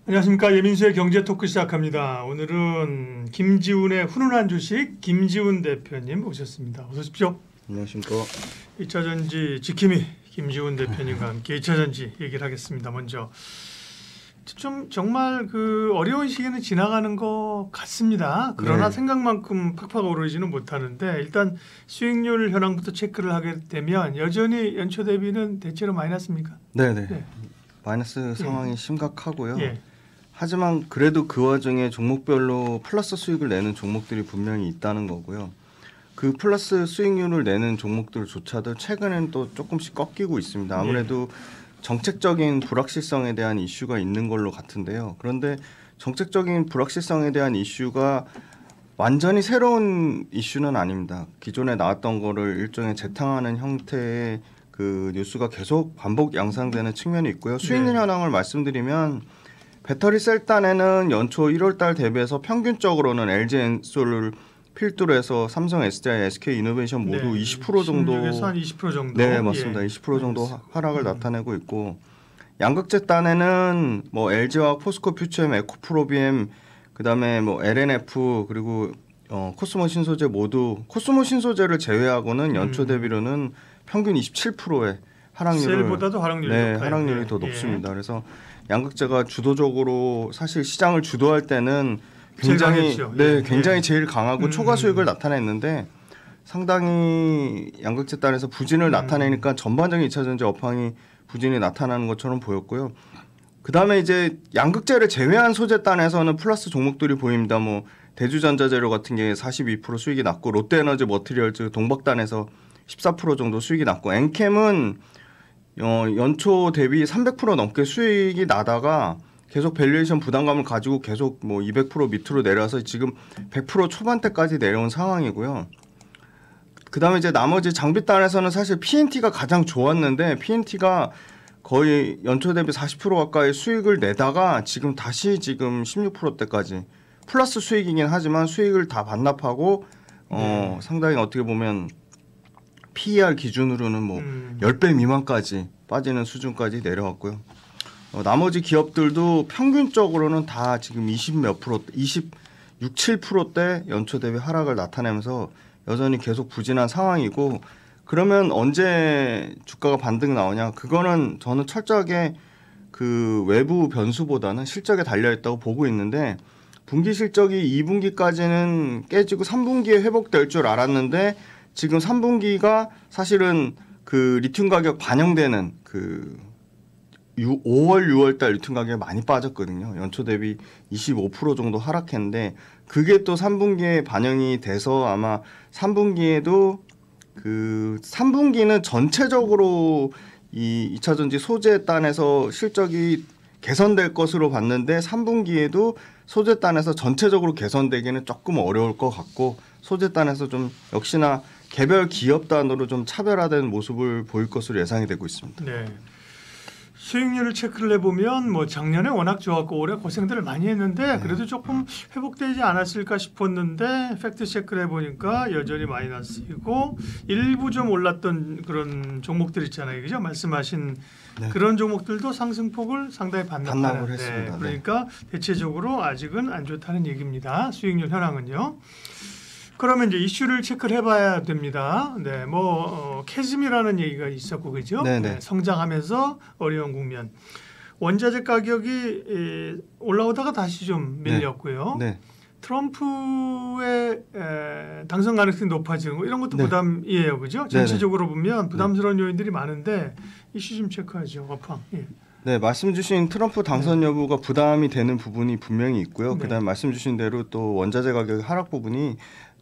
안녕하십니까. 예민수의 경제 토크 시작합니다. 오늘은 김지훈의 훈훈한 주식 김지훈 대표님 오셨습니다. 어서 오십시오. 안녕하십니까. 2차전지 지킴이 김지훈 대표님과 함께 2차전지 얘기를 하겠습니다. 먼저 좀 정말 그 어려운 시기는 지나가는 것 같습니다. 그러나 네. 생각만큼 팍팍 오르지는 못하는데 일단 수익률 현황부터 체크를 하게 되면 여전히 연초 대비는 대체로 마이너스입니까? 네네. 네. 마이너스 상황이 심각하고요. 예. 하지만 그래도 그 와중에 종목별로 플러스 수익을 내는 종목들이 분명히 있다는 거고요. 그 플러스 수익률을 내는 종목들조차도 최근에는 또 조금씩 꺾이고 있습니다. 아무래도 정책적인 불확실성에 대한 이슈가 있는 걸로 같은데요. 그런데 정책적인 불확실성에 대한 이슈가 완전히 새로운 이슈는 아닙니다. 기존에 나왔던 거를 일종의 재탕하는 형태의 그 뉴스가 계속 반복 양상되는 측면이 있고요. 수익률 현황을 말씀드리면 배터리 셀 단에는 연초 1월달 대비해서 평균적으로는 LG엔솔을 필두로 해서 삼성, SDI, SK이노베이션 모두 20% 정도, 16에서 한 20% 정도. 네 맞습니다. 20% 정도 하락을 나타내고 있고, 양극재 단에는 뭐 LG화학, 포스코 퓨처엠, 에코프로비엠, 그다음에 뭐 LNF 그리고 코스모 신소재 모두 코스모 신소재를 제외하고는 연초 대비로는 평균 27%의 하락률을, 셀보다도 하락률이 높아요. 하락률이 더 높습니다. 그래서 양극재가 주도적으로 사실 시장을 주도할 때는 굉장히 굉장히 제일 강하고 초과 수익을 나타냈는데 상당히 양극재 단에서 부진을 나타내니까 전반적인 2차전지 업황이 부진이 나타나는 것처럼 보였고요. 그다음에 이제 양극재를 제외한 소재 단에서는 플러스 종목들이 보입니다. 뭐 대주전자재료 같은 게 42% 수익이 났고, 롯데에너지 머티리얼즈 동박단에서 14% 정도 수익이 났고, 엔캠은 연초 대비 300% 넘게 수익이 나다가 계속 밸류에이션 부담감을 가지고 계속 뭐 200% 밑으로 내려서 지금 100% 초반대까지 내려온 상황이고요. 그다음에 이제 나머지 장비단에서는 사실 PNT가 가장 좋았는데 PNT가 거의 연초 대비 40% 가까이 수익을 내다가 지금 다시 지금 16%대까지 플러스 수익이긴 하지만 수익을 다 반납하고 상당히 어떻게 보면 PER 기준으로는 뭐 10배 미만까지 빠지는 수준까지 내려왔고요. 나머지 기업들도 평균적으로는 다 지금 26, 7%대 연초 대비 하락을 나타내면서 여전히 계속 부진한 상황이고, 그러면 언제 주가가 반등 나오냐? 그거는 저는 철저하게 그 외부 변수보다는 실적에 달려있다고 보고 있는데, 분기 실적이 2분기까지는 깨지고 3분기에 회복될 줄 알았는데 지금 3분기가 사실은 그 리튬 가격 반영되는 그 5월, 6월달 리튬 가격이 많이 빠졌거든요. 연초 대비 25% 정도 하락했는데 그게 또 3분기에 반영이 돼서 아마 3분기에도 그 3분기는 전체적으로 이 2차전지 소재 단에서 실적이 개선될 것으로 봤는데 3분기에도 소재 단에서 전체적으로 개선되기는 조금 어려울 것 같고, 소재 단에서 좀 역시나 개별 기업 단으로 좀 차별화된 모습을 보일 것으로 예상이 되고 있습니다. 네. 수익률을 체크를 해보면 뭐 작년에 워낙 좋았고 올해 고생들을 많이 했는데 그래도 조금 회복되지 않았을까 싶었는데 팩트 체크를 해보니까 여전히 마이너스이고, 일부 좀 올랐던 그런 종목들 있잖아요. 그죠? 말씀하신 그런 종목들도 상승폭을 상당히 반납을 했습니다. 그러니까 대체적으로 아직은 안 좋다는 얘기입니다. 수익률 현황은요. 그러면 이제 이슈를 체크를 해봐야 됩니다. 네, 뭐 캐즘이라는 얘기가 있었고, 그죠? 네, 성장하면서 어려운 국면. 원자재 가격이 올라오다가 다시 좀 밀렸고요. 트럼프의 당선 가능성이 높아지는 거, 이런 것도 부담이에요, 그죠? 전체적으로 보면 부담스러운 요인들이 많은데 이슈 좀 체크하죠, 업황. 네, 말씀 주신 트럼프 당선 여부가 부담이 되는 부분이 분명히 있고요. 그다음에 말씀 주신 대로 또 원자재 가격 하락 부분이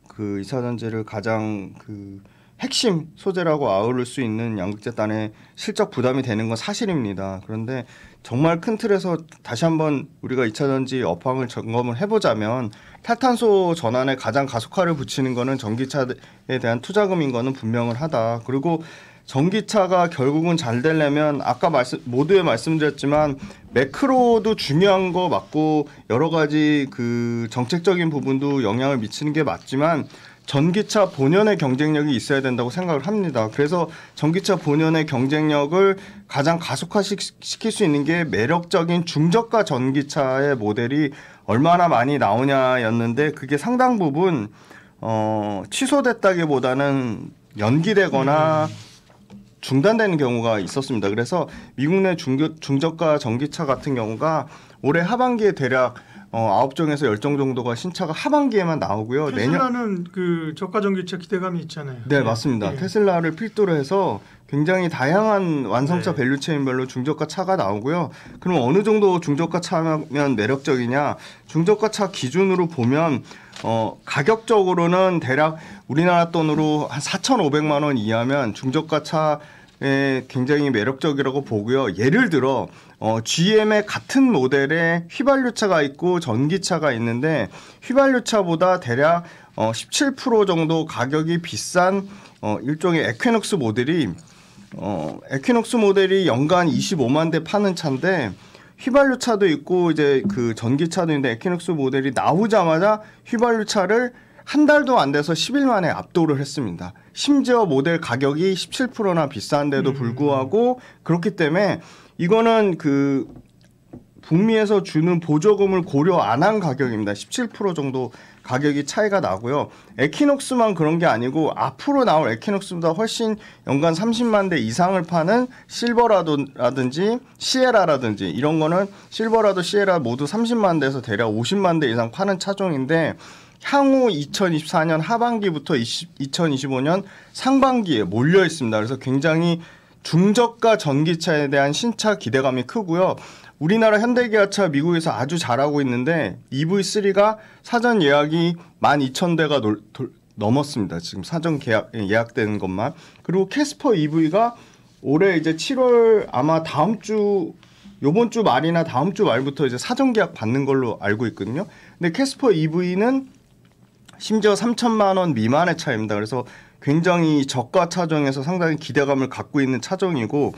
그 2차전지를 가장 그 핵심 소재라고 아우를 수 있는 양극재 단에 실적 부담이 되는 건 사실입니다. 그런데 정말 큰 틀에서 다시 한번 우리가 2차전지 업황을 점검을 해보자면 탈탄소 전환에 가장 가속화를 붙이는 거는 전기차에 대한 투자금인 거는 분명하다. 그리고 전기차가 결국은 잘 되려면 아까 모두에 말씀드렸지만 매크로도 중요한 거 맞고 여러 가지 그 정책적인 부분도 영향을 미치는 게 맞지만 전기차 본연의 경쟁력이 있어야 된다고 생각을 합니다. 그래서 전기차 본연의 경쟁력을 가장 가속화시킬 수 있는 게 매력적인 중저가 전기차의 모델이 얼마나 많이 나오냐였는데 그게 상당 부분 취소됐다기보다는 연기되거나 중단되는 경우가 있었습니다. 그래서 미국 내 중저가 전기차 같은 경우가 올해 하반기에 대략 9종에서 10종 정도가 신차가 하반기에만 나오고요. 테슬라는 그 저가 전기차 기대감이 있잖아요. 네, 맞습니다. 테슬라를 필두로 해서 굉장히 다양한 완성차 밸류체인별로 중저가 차가 나오고요. 그럼 어느 정도 중저가 차면 매력적이냐? 중저가 차 기준으로 보면 가격적으로는 대략 우리나라 돈으로 한 4,500만 원 이하면 중저가 차에 굉장히 매력적이라고 보고요. 예를 들어 GM의 같은 모델의 휘발유차가 있고 전기차가 있는데 휘발유차보다 대략 17% 정도 가격이 비싼 일종의 에퀴녹스 모델이 연간 25만 대 파는 차인데 휘발유차도 있고 이제 그 전기차도 있는데 에퀴녹스 모델이 나오자마자 휘발유차를 한 달도 안 돼서 10일 만에 압도를 했습니다. 심지어 모델 가격이 17%나 비싼데도 불구하고 그렇기 때문에 이거는 그 북미에서 주는 보조금을 고려 안 한 가격입니다. 17% 정도 가격이 차이가 나고요. 에퀴녹스만 그런 게 아니고 앞으로 나올 에퀴녹스보다 훨씬 연간 30만 대 이상을 파는 실버라도라든지 시에라라든지 이런 거는 실버라도 시에라 모두 30만 대에서 대략 50만 대 이상 파는 차종인데 향후 2024년 하반기부터 2025년 상반기에 몰려 있습니다. 그래서 굉장히 중저가 전기차에 대한 신차 기대감이 크고요. 우리나라 현대기아차 미국에서 아주 잘하고 있는데 EV3가 사전 예약이 12,000대가 넘었습니다. 지금 사전 예약되는 것만. 그리고 캐스퍼 EV가 올해 이제 7월 아마 요번 주 말이나 다음 주 말부터 이제 사전 계약 받는 걸로 알고 있거든요. 근데 캐스퍼 EV는 심지어 3천만 원 미만의 차입니다. 그래서 굉장히 저가 차종에서 상당히 기대감을 갖고 있는 차종이고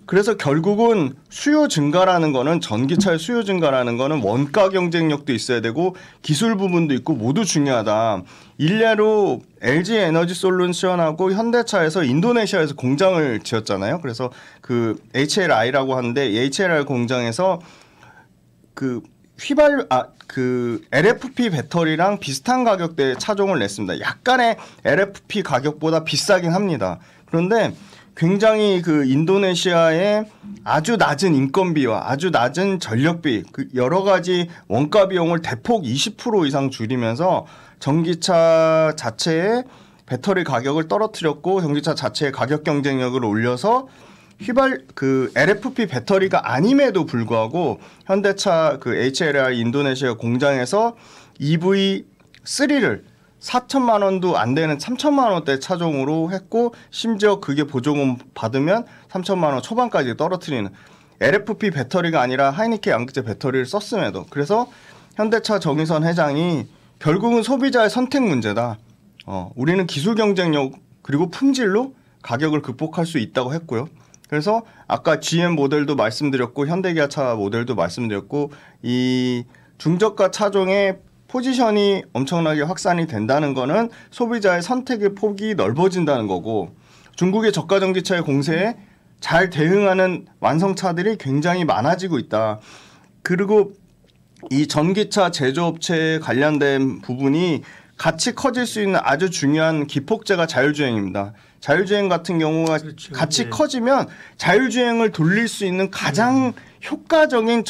그래서 결국은 수요 증가라는 거는 전기차의 수요 증가라는 거는 원가 경쟁력도 있어야 되고 기술 부분도 있고 모두 중요하다. 일례로 LG 에너지 솔루션하고 현대차에서 인도네시아에서 공장을 지었잖아요. 그래서 그 HLI라고 하는데 이 HLI 공장에서 그 LFP 배터리랑 비슷한 가격대의 차종을 냈습니다. 약간의 LFP 가격보다 비싸긴 합니다. 그런데 굉장히 그 인도네시아의 아주 낮은 인건비와 아주 낮은 전력비, 그 여러 가지 원가 비용을 대폭 20% 이상 줄이면서 전기차 자체의 배터리 가격을 떨어뜨렸고 전기차 자체의 가격 경쟁력을 올려서 LFP 배터리가 아님에도 불구하고 현대차 그 HLI 인도네시아 공장에서 EV3를 4천만 원도 안 되는 3천만 원대 차종으로 했고 심지어 그게 보조금 받으면 3천만 원 초반까지 떨어뜨리는 LFP 배터리가 아니라 하이니케 양극재 배터리를 썼음에도 그래서 현대차 정의선 회장이 결국은 소비자의 선택 문제다. 우리는 기술 경쟁력 그리고 품질로 가격을 극복할 수 있다고 했고요. 그래서 아까 GM 모델도 말씀드렸고 현대기아차 모델도 말씀드렸고 이 중저가 차종의 포지션이 엄청나게 확산이 된다는 거는 소비자의 선택의 폭이 넓어진다는 거고 중국의 저가 전기차의 공세에 잘 대응하는 완성차들이 굉장히 많아지고 있다. 그리고 이 전기차 제조업체에 관련된 부분이 같이 커질 수 있는 아주 중요한 기폭제가 자율주행입니다. 자율주행 같은 경우가 그렇죠. 같이 커지면 자율주행을 돌릴 수 있는 가장 효과적인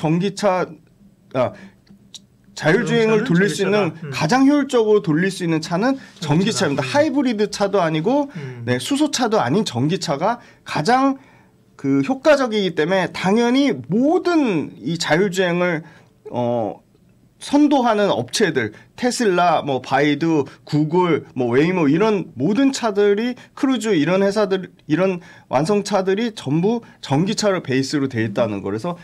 자율주행을 돌릴 수 있는 가장 효율적으로 돌릴 수 있는 차는 전기차입니다. 하이브리드 차도 아니고 수소차도 아닌 전기차가 가장 그 효과적이기 때문에 당연히 모든 이 자율주행을 선도하는 업체들 테슬라, 바이두, 구글, 웨이모 이런 모든 차들이 크루즈 이런 회사들 이런 완성차들이 전부 전기차를 베이스로 돼 있다는 거. 그래서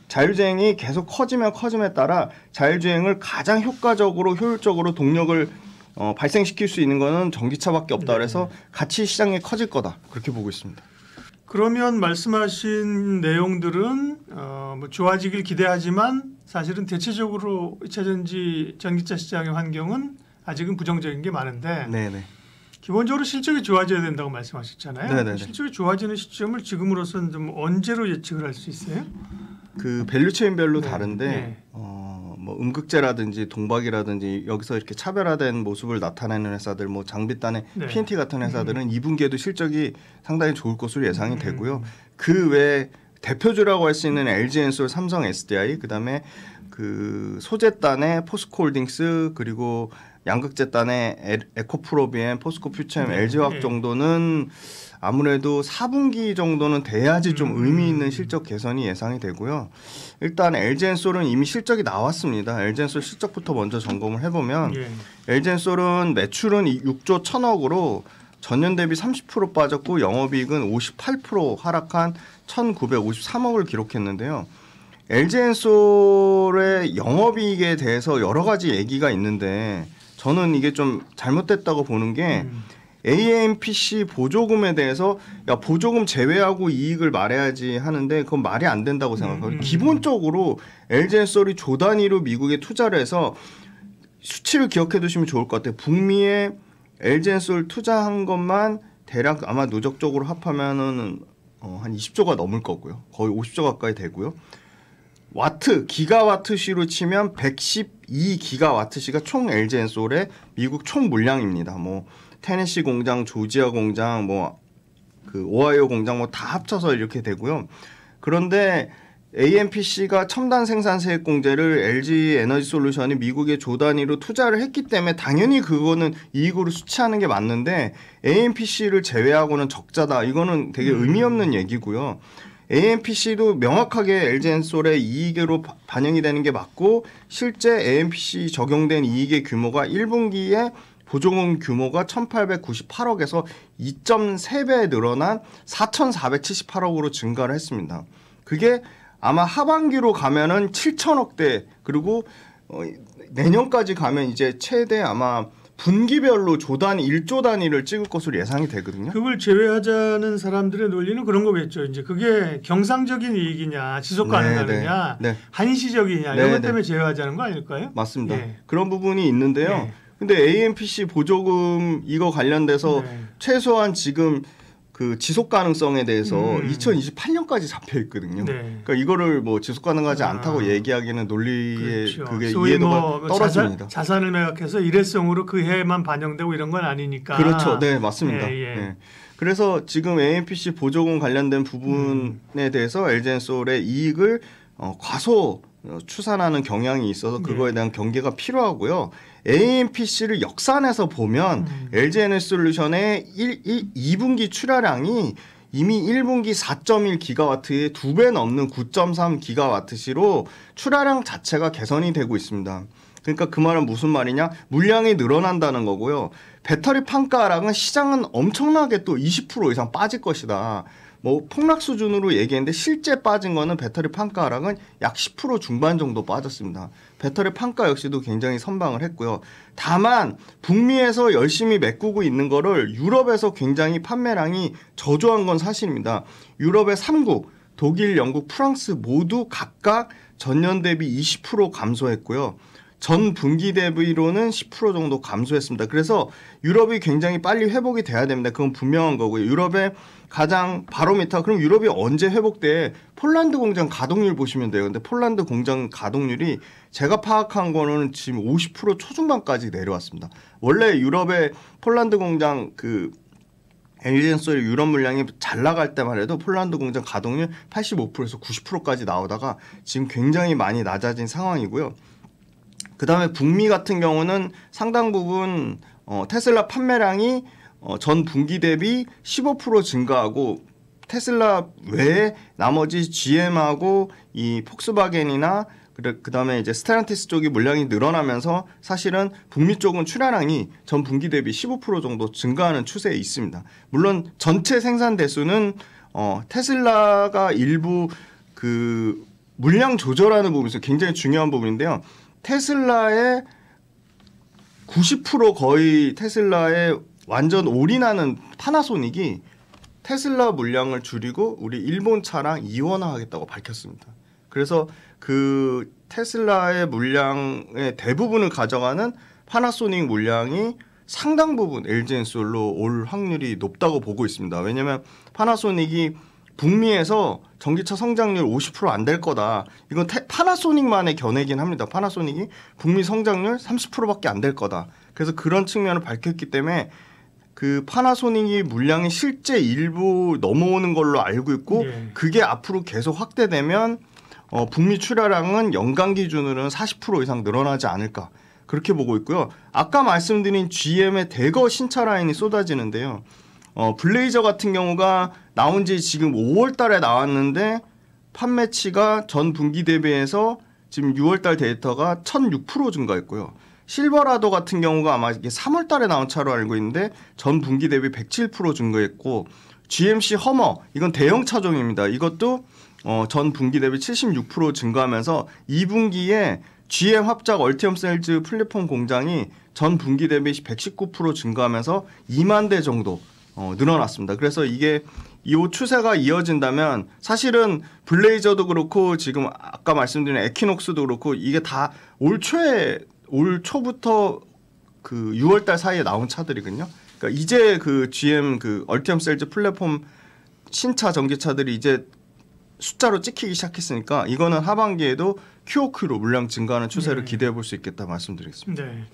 자율주행이 계속 커지면 커짐에 따라 자율주행을 가장 효과적으로 효율적으로 동력을 발생시킬 수 있는 거는 전기차밖에 없다. 그래서 같이 시장이 커질 거다. 그렇게 보고 있습니다. 그러면 말씀하신 내용들은 좋아지길 기대하지만 사실은 대체적으로 2차 전지 전기차 시장의 환경은 아직은 부정적인 게 많은데 네네. 기본적으로 실적이 좋아져야 된다고 말씀하셨잖아요. 네네네. 실적이 좋아지는 시점을 지금으로서는 좀 언제로 예측을 할 수 있어요? 그 밸류체인별로 네, 다른데 네. 뭐 음극재라든지 동박이라든지 여기서 이렇게 차별화된 모습을 나타내는 회사들, 뭐 장비단의 네. P&T 같은 회사들은 2분기에도 실적이 상당히 좋을 것으로 예상이 되고요. 그 외에 대표주라고 할 수 있는 LG엔솔, 삼성 SDI, 그다음에 그 소재단의 포스코홀딩스, 그리고 양극재단의 에코프로비엠, 포스코퓨처엠, LG화학 네. 정도는 아무래도 4분기 정도는 돼야지 좀 의미 있는 실적 개선이 예상이 되고요. 일단 LG엔솔은 이미 실적이 나왔습니다. LG엔솔 실적부터 먼저 점검을 해보면 예. LG엔솔은 매출은 6조 1,000억으로 전년 대비 30% 빠졌고 영업이익은 58% 하락한 1,953억을 기록했는데요. LG엔솔의 영업이익에 대해서 여러 가지 얘기가 있는데 저는 이게 좀 잘못됐다고 보는 게 AMPC 보조금에 대해서 야 보조금 제외하고 이익을 말해야지 하는데 그건 말이 안 된다고 생각해요. 기본적으로 LG엔솔이 조 단위로 미국에 투자를 해서 수치를 기억해 두시면 좋을 것 같아요. 북미에 LG엔솔 투자한 것만 대략 아마 누적적으로 합하면은 한 20조가 넘을 거고요. 거의 50조 가까이 되고요. 와트, 기가와트시로 치면 112기가와트시가 총 LG엔솔의 미국 총 물량입니다. 뭐 테네시 공장, 조지아 공장, 뭐 그 오하이오 공장 뭐 다 합쳐서 이렇게 되고요. 그런데 AMPC가 첨단 생산 세액 공제를 LG 에너지 솔루션이 미국에 조 단위로 투자를 했기 때문에 당연히 그거는 이익으로 수치하는 게 맞는데 AMPC를 제외하고는 적자다. 이거는 되게 의미 없는 얘기고요. AMPC도 명확하게 LG엔솔의 이익으로 반영이 되는 게 맞고 실제 AMPC 적용된 이익의 규모가 1분기에 보조금 규모가 1,898억에서 2.3배 늘어난 4,478억으로 증가를 했습니다. 그게 아마 하반기로 가면은 7천억대 그리고 내년까지 가면 이제 최대 아마 분기별로 조 단위 1조 단위를 찍을 것으로 예상이 되거든요. 그걸 제외하자는 사람들의 논리는 그런 거겠죠. 이제 그게 경상적인 이익이냐, 지속 가능하느냐, 네. 한시적이냐 네, 이런 것 네. 때문에 제외하자는 거 아닐까요? 맞습니다. 예. 그런 부분이 있는데요. 네. 근데 AMPC 보조금 이거 관련돼서 네. 최소한 지금 그 지속 가능성에 대해서 2028년까지 잡혀 있거든요. 네. 그러니까 이거를 뭐 지속 가능하지 않다고 얘기하기는 논리의 그렇죠. 그게 소위 이해도가 뭐 떨어집니다. 자산을 매각해서 일회성으로 그 해에만 반영되고 이런 건 아니니까. 그렇죠. 네, 맞습니다. 예, 예. 네. 그래서 지금 AMPC 보조금 관련된 부분에 대해서 LG엔솔의 이익을 과소 추산하는 경향이 있어서 그거에 대한 경계가 필요하고요. AMPC를 역산해서 보면 LG에너지솔루션의 2분기 출하량이 이미 1분기 4.1기가와트에 2배 넘는 9.3기가와트시로 출하량 자체가 개선이 되고 있습니다. 그러니까 그 말은 무슨 말이냐? 물량이 늘어난다는 거고요. 배터리 판가락은 시장은 엄청나게 또 20% 이상 빠질 것이다. 뭐 폭락 수준으로 얘기했는데 실제 빠진 거는 배터리 판가 하락은 약 10% 중반 정도 빠졌습니다. 배터리 판가 역시도 굉장히 선방을 했고요. 다만 북미에서 열심히 메꾸고 있는 거를 유럽에서 굉장히 판매량이 저조한 건 사실입니다. 유럽의 3국 독일, 영국, 프랑스 모두 각각 전년 대비 20% 감소했고요. 전 분기 대비로는 10% 정도 감소했습니다. 그래서 유럽이 굉장히 빨리 회복이 돼야 됩니다. 그건 분명한 거고요. 유럽의 가장 바로미터, 그럼 유럽이 언제 회복돼? 폴란드 공장 가동률 보시면 돼요. 근데 폴란드 공장 가동률이 제가 파악한 거는 지금 50% 초중반까지 내려왔습니다. 원래 유럽의 폴란드 공장 그 LG엔솔 유럽 물량이 잘 나갈 때만 해도 폴란드 공장 가동률 85%에서 90%까지 나오다가 지금 굉장히 많이 낮아진 상황이고요. 그 다음에 북미 같은 경우는 상당 부분 테슬라 판매량이 전 분기 대비 15% 증가하고 테슬라 외에 나머지 GM하고 이 폭스바겐이나 그 다음에 이제 스텔란티스 쪽이 물량이 늘어나면서 사실은 북미 쪽은 출하량이 전 분기 대비 15% 정도 증가하는 추세에 있습니다. 물론 전체 생산 대수는 테슬라가 일부 그 물량 조절하는 부분에서 굉장히 중요한 부분인데요. 테슬라의 90% 거의 테슬라에 완전 올인하는 파나소닉이 테슬라 물량을 줄이고 우리 일본 차랑 이원화하겠다고 밝혔습니다. 그래서 그 테슬라의 물량의 대부분을 가져가는 파나소닉 물량이 상당 부분 LG엔솔로 올 확률이 높다고 보고 있습니다. 왜냐하면 파나소닉이 북미에서 전기차 성장률 50% 안 될 거다. 이건 파나소닉만의 견해긴 합니다. 파나소닉이 북미 성장률 30%밖에 안 될 거다. 그래서 그런 측면을 밝혔기 때문에 그 파나소닉이 물량이 실제 일부 넘어오는 걸로 알고 있고 그게 앞으로 계속 확대되면 북미 출하량은 연간 기준으로는 40% 이상 늘어나지 않을까. 그렇게 보고 있고요. 아까 말씀드린 GM의 대거 신차 라인이 쏟아지는데요. 블레이저 같은 경우가 나온 지 지금 5월 달에 나왔는데 판매치가 전 분기 대비해서 지금 6월 달 데이터가 1006% 증가했고요. 실버라도 같은 경우가 아마 이게 3월 달에 나온 차로 알고 있는데 전 분기 대비 107% 증가했고 GMC 허머 이건 대형 차종입니다. 이것도 전 분기 대비 76% 증가하면서 2분기에 GM 합작 얼티엄 셀즈 플랫폼 공장이 전 분기 대비 119% 증가하면서 2만 대 정도 늘어났습니다. 그래서 이게 이 추세가 이어진다면 사실은 블레이저도 그렇고 지금 아까 말씀드린 에퀴녹스도 그렇고 이게 다 올 초부터 그 6월 달 사이에 나온 차들이거든요. 그러니까 이제 그 GM 그 얼티엄 셀즈 플랫폼 신차 전기차들이 이제 숫자로 찍히기 시작했으니까 이거는 하반기에도 QOQ로 물량 증가하는 추세를 기대해 볼 수 있겠다 말씀드리겠습니다. 네.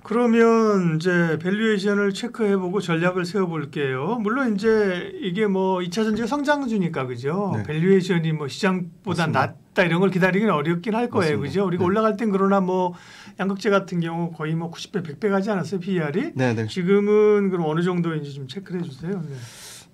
그러면 이제 밸류에이션을 체크해보고 전략을 세워볼게요. 물론 이제 이게 뭐 2차 전지가 성장주니까 그죠. 네. 밸류에이션이 뭐 시장보다 맞습니다. 낮다 이런 걸 기다리기는 어렵긴 할 거예요, 맞습니다. 그죠. 우리가 네. 올라갈 땐 그러나 뭐 양극재 같은 경우 거의 뭐 90배, 100배 가지 않았어요, PER이? 네네. 지금은 그럼 어느 정도인지 좀 체크를 해주세요. 네.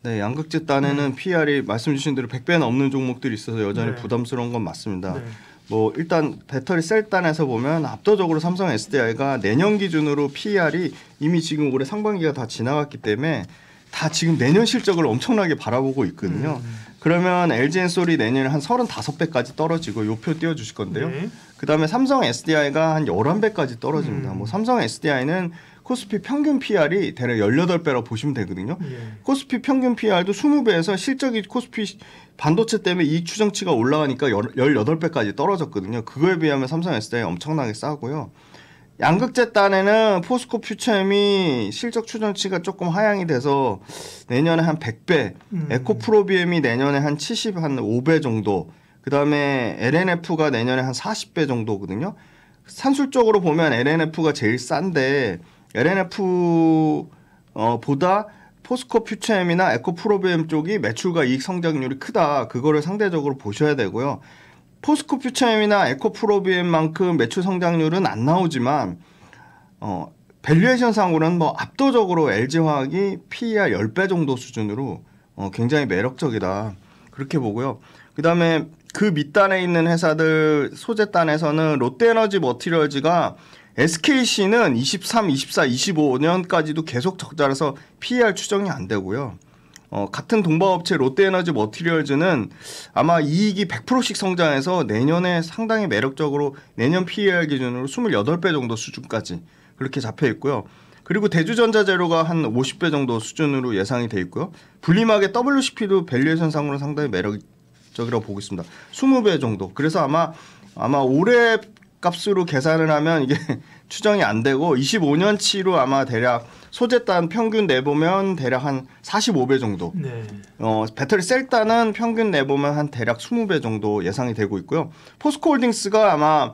네, 양극재 딴에는 PER이 말씀 주신 대로 100배 넘는 종목들이 있어서 여전히 네. 부담스러운 건 맞습니다. 네. 뭐 일단 배터리 셀 단에서 보면 압도적으로 삼성 SDI가 내년 기준으로 PER이 이미 지금 올해 상반기가 다 지나갔기 때문에 다 지금 내년 실적을 엄청나게 바라보고 있거든요. 그러면 LG엔솔이 내년에 한 35배까지 떨어지고 요표 띄워주실 건데요. 네. 그다음에 삼성 SDI가 한 11배까지 떨어집니다. 뭐 삼성 SDI는 코스피 평균 PR이 대략 18배라고 보시면 되거든요. 코스피 평균 PR도 20배에서 실적이 코스피 반도체 때문에 이익 추정치가 올라가니까 18배까지 떨어졌거든요. 그거에 비하면 삼성 SDI 엄청나게 싸고요. 양극재 딴에는 포스코 퓨처엠이 실적 추정치가 조금 하향이 돼서 내년에 한 100배, 에코프로비엠이 내년에 한 75배 정도, 그 다음에 LNF가 내년에 한 40배 정도거든요. 산술적으로 보면 LNF가 제일 싼데 LNF 보다 포스코 퓨처엠이나 에코프로비엠 쪽이 매출과 이익 성장률이 크다. 그거를 상대적으로 보셔야 되고요. 포스코 퓨처엠이나 에코프로비엠만큼 매출 성장률은 안 나오지만 밸류에이션 상으로는 뭐 압도적으로 LG화학이 PER 10배 정도 수준으로 굉장히 매력적이다. 그렇게 보고요. 그다음에 그 밑단에 있는 회사들 소재단에서는 롯데에너지 머티리얼즈가 SKC는 23, 24, 25년까지도 계속 적자라서 PER 추정이 안 되고요. 같은 동반업체 롯데에너지 머티리얼즈는 아마 이익이 100%씩 성장해서 내년에 상당히 매력적으로 내년 PER 기준으로 28배 정도 수준까지 그렇게 잡혀 있고요. 그리고 대주전자재료가 한 50배 정도 수준으로 예상이 돼 있고요. 분리막의 WCP도 밸류에이션 상으로 상당히 매력적이라고 보고 있습니다. 20배 정도. 그래서 아마 올해 값으로 계산을 하면 이게 추정이 안 되고 25년치로 아마 대략 소재단 평균 내보면 대략 한 45배 정도. 네. 배터리 셀단은 평균 내보면 한 대략 20배 정도 예상이 되고 있고요. 포스코홀딩스가 아마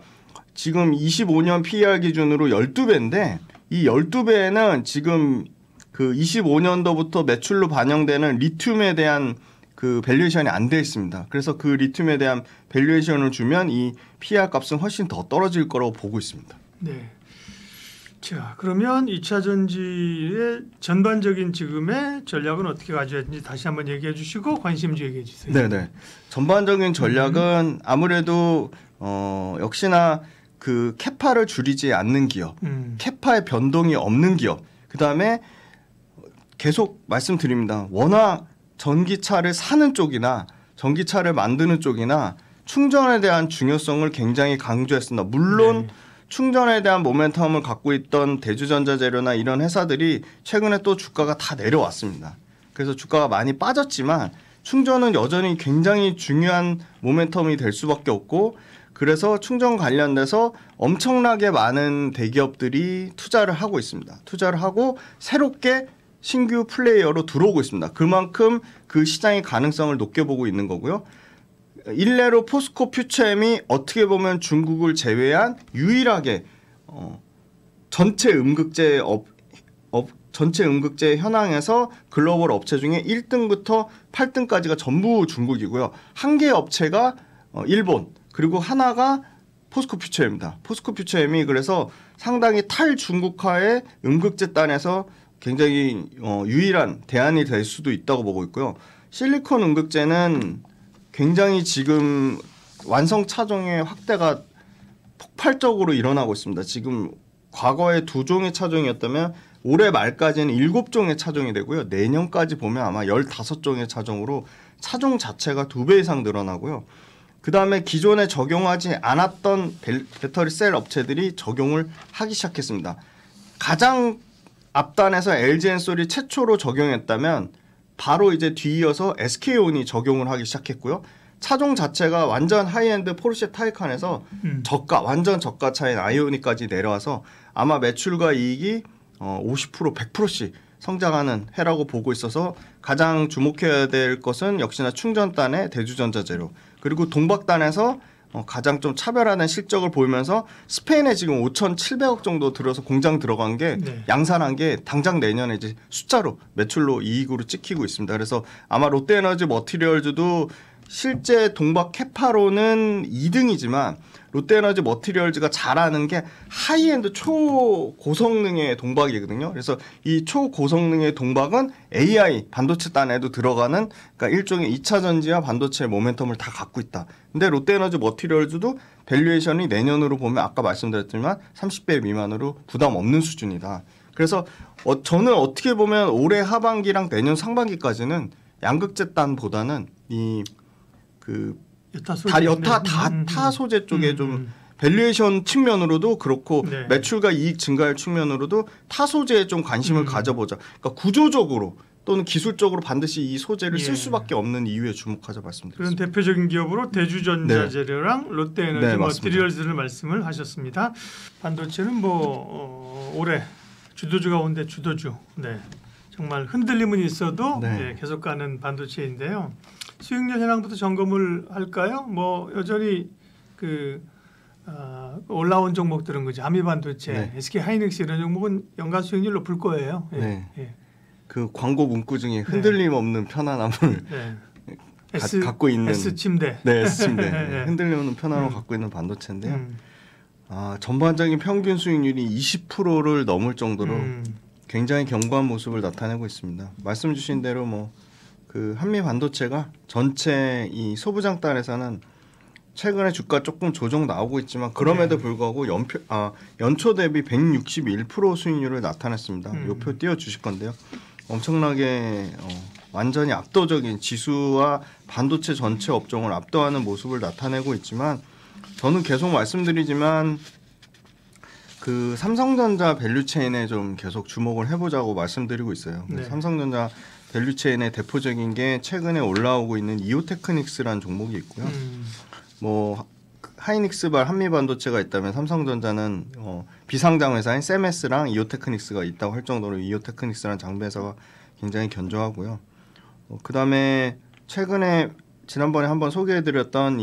지금 25년 PER 기준으로 12배인데 이 12배에는 지금 그 25년도부터 매출로 반영되는 리튬에 대한 그 밸류에이션이 안 돼 있습니다. 그래서 그 리튬에 대한 밸류에이션을 주면 이 PER 값은 훨씬 더 떨어질 거라고 보고 있습니다. 네. 자, 그러면 2차 전지의 전반적인 지금의 전략은 어떻게 가져야 되는지 다시 한번 얘기해 주시고 관심주 얘기해 주세요. 네네. 전반적인 전략은 아무래도 역시나 그 캐파를 줄이지 않는 기업, 캐파의 변동이 없는 기업, 그 다음에 계속 말씀드립니다. 워낙 전기차를 사는 쪽이나 전기차를 만드는 쪽이나 충전에 대한 중요성을 굉장히 강조했습니다. 물론 충전에 대한 모멘텀을 갖고 있던 대주전자재료나 이런 회사들이 최근에 또 주가가 다 내려왔습니다. 그래서 주가가 많이 빠졌지만 충전은 여전히 굉장히 중요한 모멘텀이 될 수밖에 없고 그래서 충전 관련돼서 엄청나게 많은 대기업들이 투자를 하고 있습니다. 투자를 하고 새롭게 신규 플레이어로 들어오고 있습니다. 그만큼 그 시장의 가능성을 높게 보고 있는 거고요. 일례로 포스코 퓨처엠이 어떻게 보면 중국을 제외한 유일하게 전체 음극재 전체 음극재 현황에서 글로벌 업체 중에 1등부터 8등까지가 전부 중국이고요. 한 개 업체가 일본, 그리고 하나가 포스코 퓨처엠입니다. 포스코 퓨처엠이 그래서 상당히 탈중국화의 음극재 단에서 굉장히 유일한 대안이 될 수도 있다고 보고 있고요. 실리콘 음극재는 굉장히 지금 완성 차종의 확대가 폭발적으로 일어나고 있습니다. 지금 과거에 2종의 차종이었다면 올해 말까지는 7종의 차종이 되고요. 내년까지 보면 아마 15종의 차종으로 차종 자체가 2배 이상 늘어나고요. 그 다음에 기존에 적용하지 않았던 배터리 셀 업체들이 적용을 하기 시작했습니다. 가장 앞단에서 LG엔솔이 최초로 적용했다면 바로 이제 뒤이어서 SK온이 적용을 하기 시작했고요. 차종 자체가 완전 하이엔드 포르쉐 타이칸에서 완전 저가 차인 아이오닉까지 내려와서 아마 매출과 이익이 50% 100%씩 성장하는 해라고 보고 있어서 가장 주목해야 될 것은 역시나 충전단의 대주전자재료, 그리고 동박단에서 가장 좀 차별화된 실적을 보이면서 스페인에 지금 5,700억 정도 들어서 공장 들어간 게 양산한 게 당장 내년에 이제 숫자로 매출로 이익으로 찍히고 있습니다. 그래서 아마 롯데에너지 머티리얼즈도 실제 동박 캐파로는 2등이지만 롯데에너지 머티리얼즈가 잘하는 게 하이엔드 초고성능의 동박이거든요. 그래서 이 초고성능의 동박은 AI 반도체 단에도 들어가는, 그러니까 일종의 2차 전지와 반도체 모멘텀을 다 갖고 있다. 근데 롯데에너지 머티리얼즈도 밸류에이션이 내년으로 보면 아까 말씀드렸지만 30배 미만으로 부담 없는 수준이다. 그래서 저는 어떻게 보면 올해 하반기랑 내년 상반기까지는 양극재 단보다는 타 소재 쪽에 좀 밸류에이션 측면으로도 그렇고 매출과 이익 증가율 측면으로도 타 소재에 좀 관심을 가져보자. 그러니까 구조적으로 또는 기술적으로 반드시 이 소재를 쓸 수밖에 없는 이유에 주목하자 말씀드렸습니다. 그런 대표적인 기업으로 대주전자재료랑 롯데에너지 머티리얼즈를 말씀을 하셨습니다. 반도체는 올해 주도주가 온데 주도주. 정말 흔들림은 있어도 계속 가는 반도체인데요. 수익률 현황부터 점검을 할까요? 여전히 올라온 종목들은 그죠. 아미반도체, SK 하이닉스 이런 종목은 연간 수익률 높을 거예요. 그 광고 문구 중에 흔들림 없는 편안함을 갖고 있는 S침대. S침대. 흔들림 없는 편안함을 갖고 있는 반도체인데요. 전반적인 평균 수익률이 20%를 넘을 정도로 굉장히 견고한 모습을 나타내고 있습니다. 말씀 주신 대로 그 한미 반도체가 전체 이 소부장 단에서는 최근에 주가 조금 조정 나오고 있지만 그럼에도 불구하고 연초 대비 161% 수익률을 나타냈습니다. 이 표 띄워주실 건데요. 엄청나게 완전히 압도적인 지수와 반도체 전체 업종을 압도하는 모습을 나타내고 있지만 저는 계속 말씀드리지만 그 삼성전자 밸류체인에 좀 계속 주목을 해보자고 말씀드리고 있어요. 삼성전자 밸류체인의 대표적인 게 최근에 올라오고 있는 이오테크닉스라는 종목이 있고요. 하이닉스발 한미반도체가 있다면 삼성전자는 비상장 회사인 세메스랑 이오테크닉스가 있다고 할 정도로 이오테크닉스라는 장비 회사가 굉장히 견조하고요. 그다음에 최근에 지난번에 한번 소개해드렸던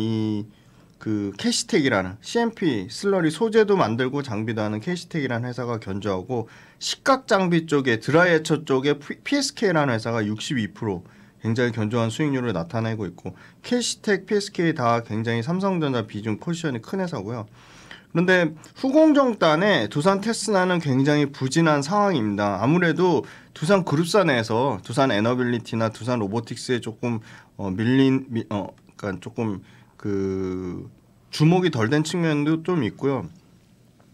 그 캐시텍이라는 CMP 슬러리 소재도 만들고 장비도 하는 캐시텍이라는 회사가 견조하고 식각 장비 쪽에 드라이에처 쪽에 PSK라는 회사가 62% 굉장히 견조한 수익률을 나타내고 있고 캐시텍, PSK 다 굉장히 삼성전자 비중 포지션이 큰 회사고요. 그런데 후공정단에 두산 테스나는 굉장히 부진한 상황입니다. 아무래도 두산 그룹사 내에서 두산 에너빌리티나 두산 로보틱스에 조금 그러니까 조금 그 주목이 덜 된 측면도 좀 있고요.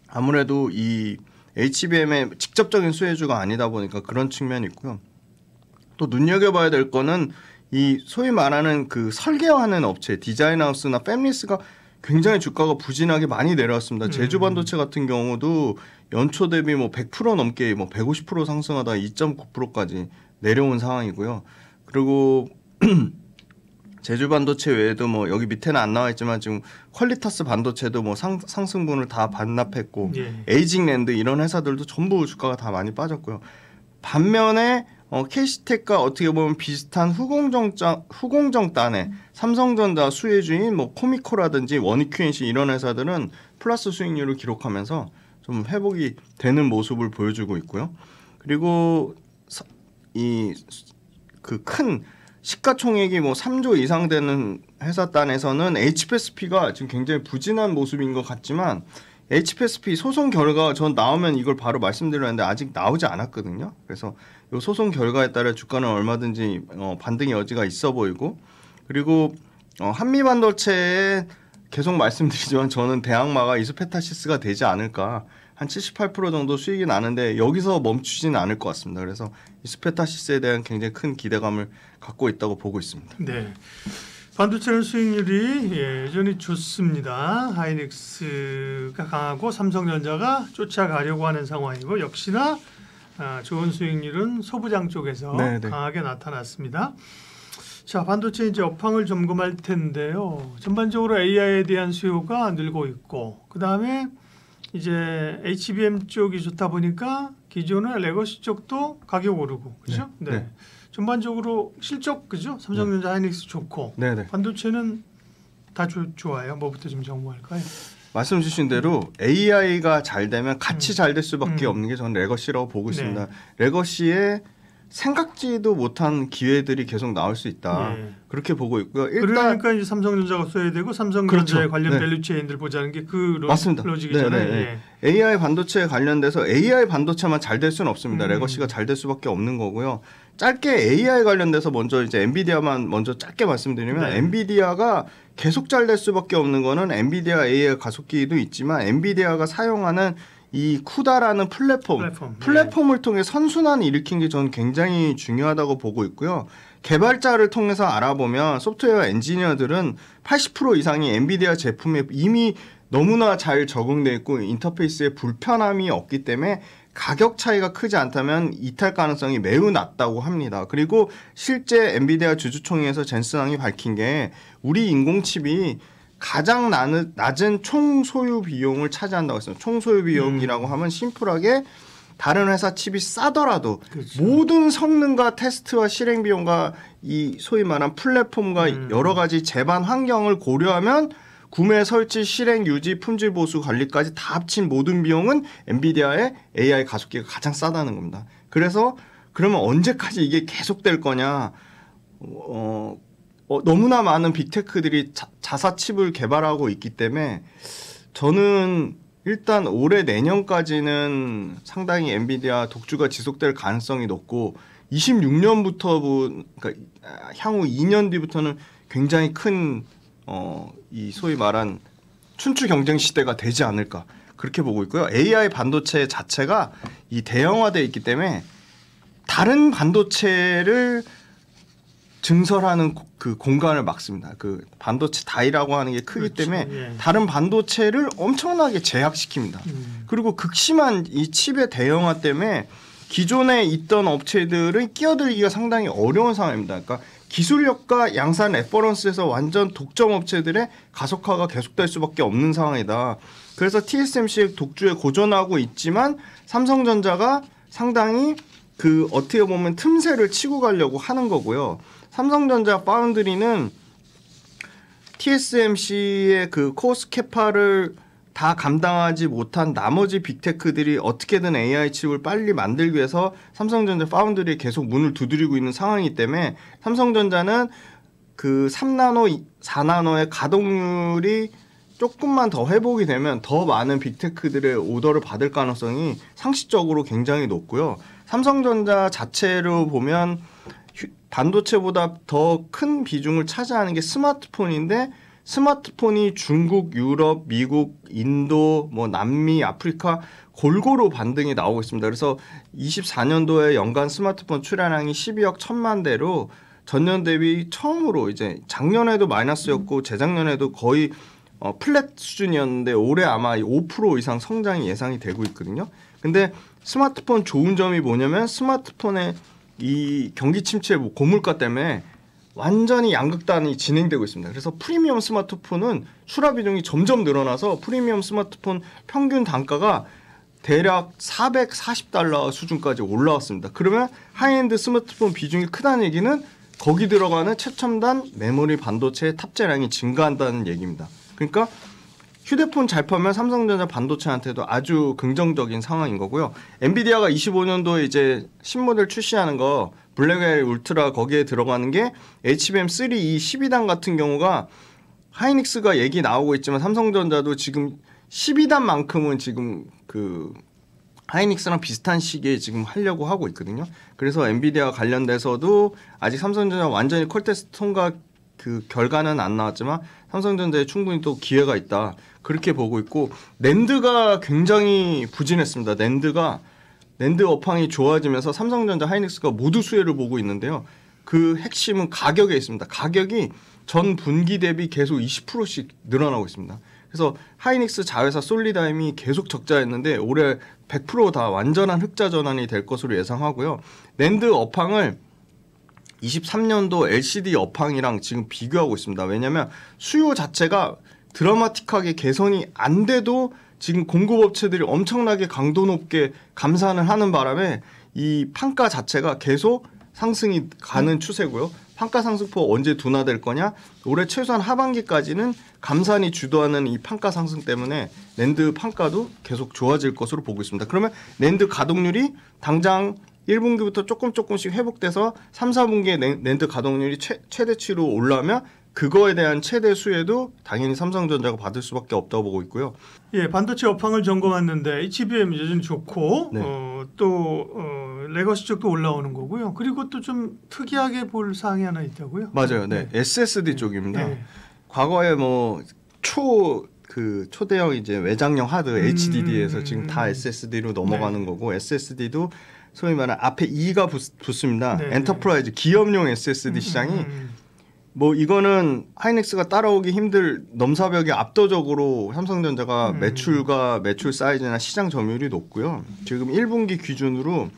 아무래도 이 HBM의 직접적인 수혜주가 아니다 보니까 그런 측면이 있고요. 또 눈여겨봐야 될 거는 이 소위 말하는 그 설계하는 업체 디자인하우스나 팹리스가 굉장히 주가가 부진하게 많이 내려왔습니다. 제주반도체 같은 경우도 연초 대비 100% 넘게 150% 상승하다 2.9%까지 내려온 상황이고요. 그리고 제주 반도체 외에도 뭐 여기 밑에는 안 나와 있지만 지금 퀄리타스 반도체도 뭐 상승분을 다 반납했고 에이징랜드 이런 회사들도 전부 주가가 다 많이 빠졌고요. 반면에 KC텍과 어떻게 보면 비슷한 후공정단의 삼성전자 수혜주인 뭐 코미코라든지 원익QNC 이런 회사들은 플러스 수익률을 기록하면서 좀 회복이 되는 모습을 보여주고 있고요. 그리고 이 그 큰 시가총액이 뭐 3조 이상 되는 회사단에서는 HPSP가 지금 굉장히 부진한 모습인 것 같지만 HPSP 소송 결과 전 나오면 이걸 바로 말씀드렸는데 아직 나오지 않았거든요. 그래서 이 소송 결과에 따라 주가는 얼마든지 반등의 여지가 있어 보이고 그리고 한미반도체에 계속 말씀드리지만 저는 대항마가 이스페타시스가 되지 않을까 한 78% 정도 수익이 나는데 여기서 멈추지는 않을 것 같습니다. 그래서 이스페타시스에 대한 굉장히 큰 기대감을 갖고 있다고 보고 있습니다. 네. 반도체는 수익률이 여전히 좋습니다. 하이닉스가 강하고 삼성전자가 쫓아가려고 하는 상황이고 역시나 좋은 수익률은 소부장 쪽에서 네네. 강하게 나타났습니다. 자, 반도체 이제 업황을 점검할 텐데요. 전반적으로 AI에 대한 수요가 늘고 있고 그 다음에 이제 HBM 쪽이 좋다 보니까 기존의 레거시 쪽도 가격 오르고 그죠? 네. 네. 전반적으로 실적 그죠? 삼성전자 하이닉스 좋고 네네. 반도체는 다 좋아요. 뭐부터 좀 정보할까요? 말씀 주신 대로 AI가 잘 되면 같이 잘 될 수밖에 없는 게 저는 레거시라고 보고 있습니다. 레거시에 생각지도 못한 기회들이 계속 나올 수 있다. 그렇게 보고 있고요. 일단 그러니까 이제 삼성전자가 써야 되고 삼성전자에 그렇죠. 관련 밸류체인들 보자는 게 그 로직이잖아요. AI 반도체에 관련돼서 AI 반도체만 잘 될 수는 없습니다. 레거시가 잘 될 수밖에 없는 거고요. 짧게 AI 관련돼서 먼저 이제 엔비디아만 먼저 짧게 말씀드리면 엔비디아가 계속 잘 될 수밖에 없는 거는 엔비디아 AI 가속기도 있지만 엔비디아가 사용하는 이 쿠다라는 플랫폼을 통해 선순환을 일으킨 게 저는 굉장히 중요하다고 보고 있고요. 개발자를 통해서 알아보면 소프트웨어 엔지니어들은 80% 이상이 엔비디아 제품에 이미 너무나 잘 적응돼 있고 인터페이스에 불편함이 없기 때문에 가격 차이가 크지 않다면 이탈 가능성이 매우 낮다고 합니다. 그리고 실제 엔비디아 주주총회에서 젠슨왕이 밝힌 게 우리 인공칩이 가장 낮은 총 소유 비용을 차지한다고 했습니다. 총 소유 비용이라고 하면 심플하게 다른 회사 칩이 싸더라도 그렇죠. 모든 성능과 테스트와 실행 비용과 이 소위 말한 플랫폼과 여러 가지 제반 환경을 고려하면 구매, 설치, 실행, 유지, 품질 보수, 관리까지 다 합친 모든 비용은 엔비디아의 AI 가속기가 가장 싸다는 겁니다. 그래서 그러면 언제까지 이게 계속될 거냐? 너무나 많은 빅테크들이 자사 칩을 개발하고 있기 때문에 저는 일단 올해 내년까지는 상당히 엔비디아 독주가 지속될 가능성이 높고 26년부터 그러니까 향후 2년 뒤부터는 굉장히 큰 이 소위 말한 춘추 경쟁 시대가 되지 않을까 그렇게 보고 있고요. AI 반도체 자체가 이 대형화되어 있기 때문에 다른 반도체를 증설하는 그 공간을 막습니다. 그 반도체 다이라고 하는 게 크기 그렇죠. 때문에 다른 반도체를 엄청나게 제약시킵니다. 그리고 극심한 이 칩의 대형화 때문에 기존에 있던 업체들은 끼어들기가 상당히 어려운 상황입니다. 그러니까 기술력과 양산 레퍼런스에서 완전 독점 업체들의 가속화가 계속될 수밖에 없는 상황이다. 그래서 TSMC 독주에 고전하고 있지만 삼성전자가 상당히 그 어떻게 보면 틈새를 치고 가려고 하는 거고요. 삼성전자 파운드리는 TSMC의 그 코스트 캐파를 다 감당하지 못한 나머지 빅테크들이 어떻게든 AI 칩을 빨리 만들기 위해서 삼성전자 파운드리에 계속 문을 두드리고 있는 상황이기 때문에 삼성전자는 그 3나노, 4나노의 가동률이 조금만 더 회복이 되면 더 많은 빅테크들의 오더를 받을 가능성이 상식적으로 굉장히 높고요. 삼성전자 자체로 보면 반도체보다 더 큰 비중을 차지하는 게 스마트폰인데 스마트폰이 중국, 유럽, 미국, 인도, 뭐 남미, 아프리카 골고루 반등이 나오고 있습니다. 그래서 24년도에 연간 스마트폰 출하량이 12억 1천만 대로 전년 대비 처음으로 이제 작년에도 마이너스였고 재작년에도 거의 플랫 수준이었는데 올해 아마 5% 이상 성장이 예상이 되고 있거든요. 근데 스마트폰 좋은 점이 뭐냐면 스마트폰의 이 경기 침체 고물가 때문에 완전히 양극단이 진행되고 있습니다. 그래서 프리미엄 스마트폰은 수라 비중이 점점 늘어나서 프리미엄 스마트폰 평균 단가가 대략 $440 수준까지 올라왔습니다. 그러면 하이엔드 스마트폰 비중이 크다는 얘기는 거기 들어가는 최첨단 메모리 반도체의 탑재량이 증가한다는 얘기입니다. 그러니까 휴대폰 잘 팔면 삼성전자 반도체한테도 아주 긍정적인 상황인 거고요. 엔비디아가 25년도에 이제 신모델 출시하는 거 블랙웰 울트라 거기에 들어가는 게 HBM3 이 12단 같은 경우가 하이닉스가 얘기 나오고 있지만 삼성전자도 지금 12단만큼은 지금 그 하이닉스랑 비슷한 시기에 지금 하려고 하고 있거든요. 그래서 엔비디아 관련돼서도 아직 삼성전자 완전히 콜테스트 통과 그 결과는 안 나왔지만 삼성전자에 충분히 또 기회가 있다. 그렇게 보고 있고 낸드가 굉장히 부진했습니다. 낸드 업황이 좋아지면서 삼성전자 하이닉스가 모두 수혜를 보고 있는데요. 그 핵심은 가격에 있습니다. 가격이 전 분기 대비 계속 20%씩 늘어나고 있습니다. 그래서 하이닉스 자회사 솔리다임이 계속 적자였는데 올해 100% 완전한 흑자 전환이 될 것으로 예상하고요. 낸드 업황을 23년도 LCD 업황이랑 지금 비교하고 있습니다. 왜냐하면 수요 자체가 드라마틱하게 개선이 안 돼도 지금 공급업체들이 엄청나게 강도 높게 감산을 하는 바람에 이 판가 자체가 계속 상승이 가는 추세고요. 판가 상승폭 언제 둔화될 거냐? 올해 최소한 하반기까지는 감산이 주도하는 이 판가 상승 때문에 낸드 판가도 계속 좋아질 것으로 보고 있습니다. 그러면 낸드 가동률이 당장 1분기부터 조금씩 회복돼서 3, 4분기에 낸드 가동률이 최대치로 올라오면 그거에 대한 최대 수혜도 당연히 삼성전자가 받을 수밖에 없다고 보고 있고요. 예, 반도체 업황을 점검했는데 HBM 여전히 좋고 네. 레거시 쪽도 올라오는 거고요. 그리고 또 좀 특이하게 볼 사항이 하나 있다고요? 맞아요. 네. SSD 쪽입니다. 네. 과거에 뭐 초대형 이제 외장형 하드 HDD에서 지금 다 SSD로 넘어가는 거고 SSD도 소위 말하는 앞에 2가 붙습니다. 네. 엔터프라이즈 기업용 SSD 시장이 뭐 이거는 하이닉스가 따라오기 힘들 넘사벽이 압도적으로 삼성전자가 매출 사이즈나 시장 점유율이 높고요. 지금 1분기 기준으로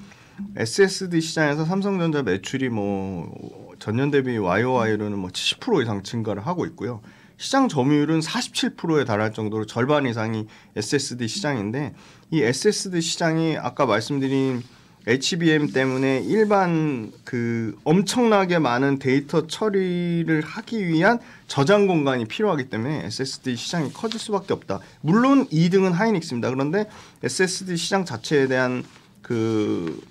SSD 시장에서 삼성전자 매출이 뭐 전년 대비 YOY로는 뭐 70% 이상 증가를 하고 있고요. 시장 점유율은 47%에 달할 정도로 절반 이상이 SSD 시장인데 이 SSD 시장이 아까 말씀드린 HBM 때문에 일반 그 엄청나게 많은 데이터 처리를 하기 위한 저장 공간이 필요하기 때문에 SSD 시장이 커질 수밖에 없다. 물론 2등은 하이닉스입니다. 그런데 SSD 시장 자체에 대한 그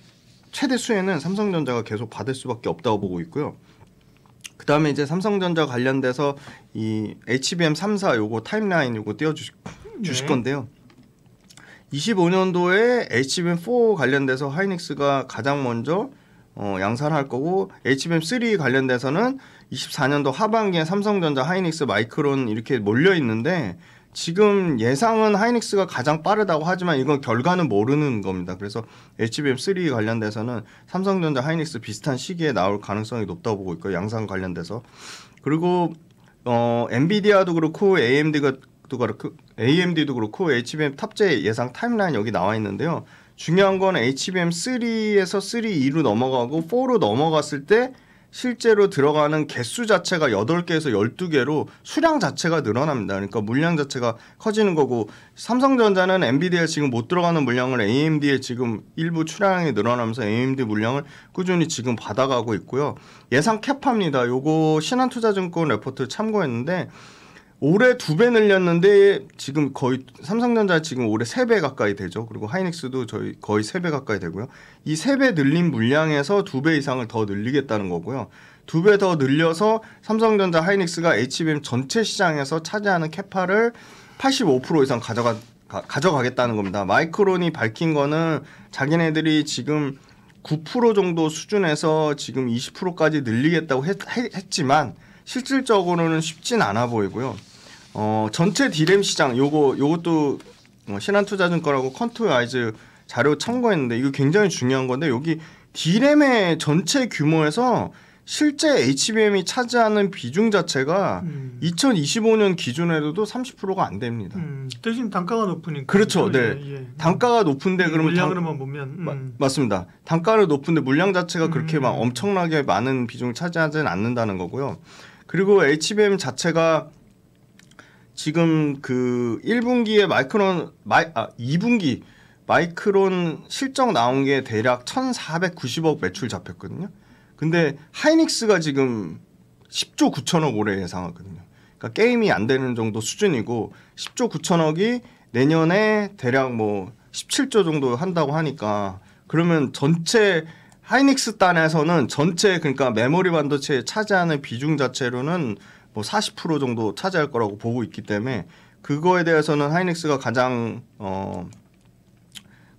최대 수혜는 삼성전자가 계속 받을 수밖에 없다고 보고 있고요. 그 다음에 이제 삼성전자 관련돼서 이 HBM 3사 요거 타임라인 요거 띄워주실 건데요. 25년도에 HBM4 관련돼서 하이닉스가 가장 먼저 양산할 거고 HBM3 관련돼서는 24년도 하반기에 삼성전자, 하이닉스, 마이크론 이렇게 몰려 있는데 지금 예상은 하이닉스가 가장 빠르다고 하지만 이건 결과는 모르는 겁니다. 그래서 HBM3 관련돼서는 삼성전자, 하이닉스 비슷한 시기에 나올 가능성이 높다고 보고 있고요. 양산 관련돼서. 그리고 엔비디아도 그렇고 AMD도 그렇고 HBM 탑재 예상 타임라인 여기 나와 있는데요. 중요한 건 HBM3에서 3E로 넘어가고 4로 넘어갔을 때 실제로 들어가는 개수 자체가 8개에서 12개로 수량 자체가 늘어납니다. 그러니까 물량 자체가 커지는 거고 삼성전자는 엔비디아 지금 못 들어가는 물량을 AMD에 지금 일부 출하량이 늘어나면서 AMD 물량을 꾸준히 지금 받아가고 있고요. 예상 캡합니다. 요거 신한투자증권 레포트 참고했는데 올해 2배 늘렸는데 지금 거의 삼성전자 지금 올해 3배 가까이 되죠. 그리고 하이닉스도 저희 거의 3배 가까이 되고요. 이 3배 늘린 물량에서 2배 이상을 더 늘리겠다는 거고요. 2배 더 늘려서 삼성전자, 하이닉스가 HBM 전체 시장에서 차지하는 캐파를 85% 이상 가져가겠다는 겁니다. 마이크론이 밝힌 거는 자기네들이 지금 9% 정도 수준에서 지금 20%까지 늘리겠다고 했지만 실질적으로는 쉽진 않아 보이고요. 전체 디램 시장 요것도 신한투자증권하고 컨투아이즈 자료 참고했는데 이거 굉장히 중요한 건데 여기 디램의 전체 규모에서 실제 HBM이 차지하는 비중 자체가 2025년 기준에도 30%가 안 됩니다. 대신 단가가 높으니까. 그렇죠. 네. 예. 단가가 높은데 그러면 물량으로만 보면 맞습니다. 단가는 높은데 물량 자체가 그렇게 막 엄청나게 많은 비중을 차지하지는 않는다는 거고요. 그리고 HBM 자체가 지금 그 1분기에 2분기 마이크론 실적 나온 게 대략 1,490억 매출 잡혔거든요. 근데 하이닉스가 지금 10조 9천억 올해 예상하거든요. 그러니까 게임이 안 되는 정도 수준이고 10조 9천억이 내년에 대략 뭐 17조 정도 한다고 하니까 그러면 전체 하이닉스 단에서는 전체 그러니까 메모리 반도체에 차지하는 비중 자체로는 뭐 40% 정도 차지할 거라고 보고 있기 때문에 그거에 대해서는 하이닉스가 가장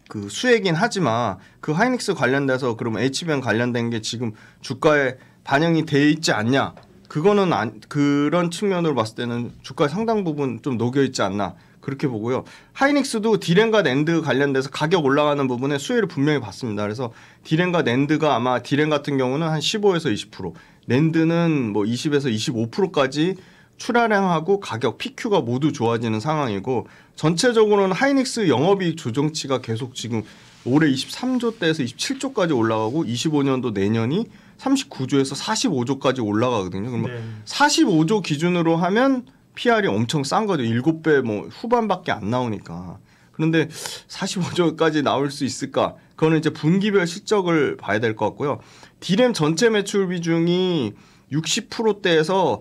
그 수혜긴 하지만 그 하이닉스 관련돼서 그러면 HBM 관련된 게 지금 주가에 반영이 돼 있지 않냐? 그거는 그런 측면으로 봤을 때는 주가의 상당 부분 좀 녹여 있지 않나 그렇게 보고요. 하이닉스도 디램과 낸드 관련돼서 가격 올라가는 부분에 수혜를 분명히 받습니다. 그래서 디램과 낸드가 아마 디램 같은 경우는 한 15에서 20%, 낸드는 뭐 20에서 25%까지 출하량하고 가격 PQ가 모두 좋아지는 상황이고 전체적으로는 하이닉스 영업이익 조정치가 계속 지금 올해 23조대에서 27조까지 올라가고 25년도 내년이 39조에서 45조까지 올라가거든요. 그러면 네. 45조 기준으로 하면 PR이 엄청 싼 거죠. 7배 뭐 후반밖에 안 나오니까. 그런데 45조까지 나올 수 있을까? 그거는 이제 분기별 실적을 봐야 될 것 같고요. 디램 전체 매출 비중이 60%대에서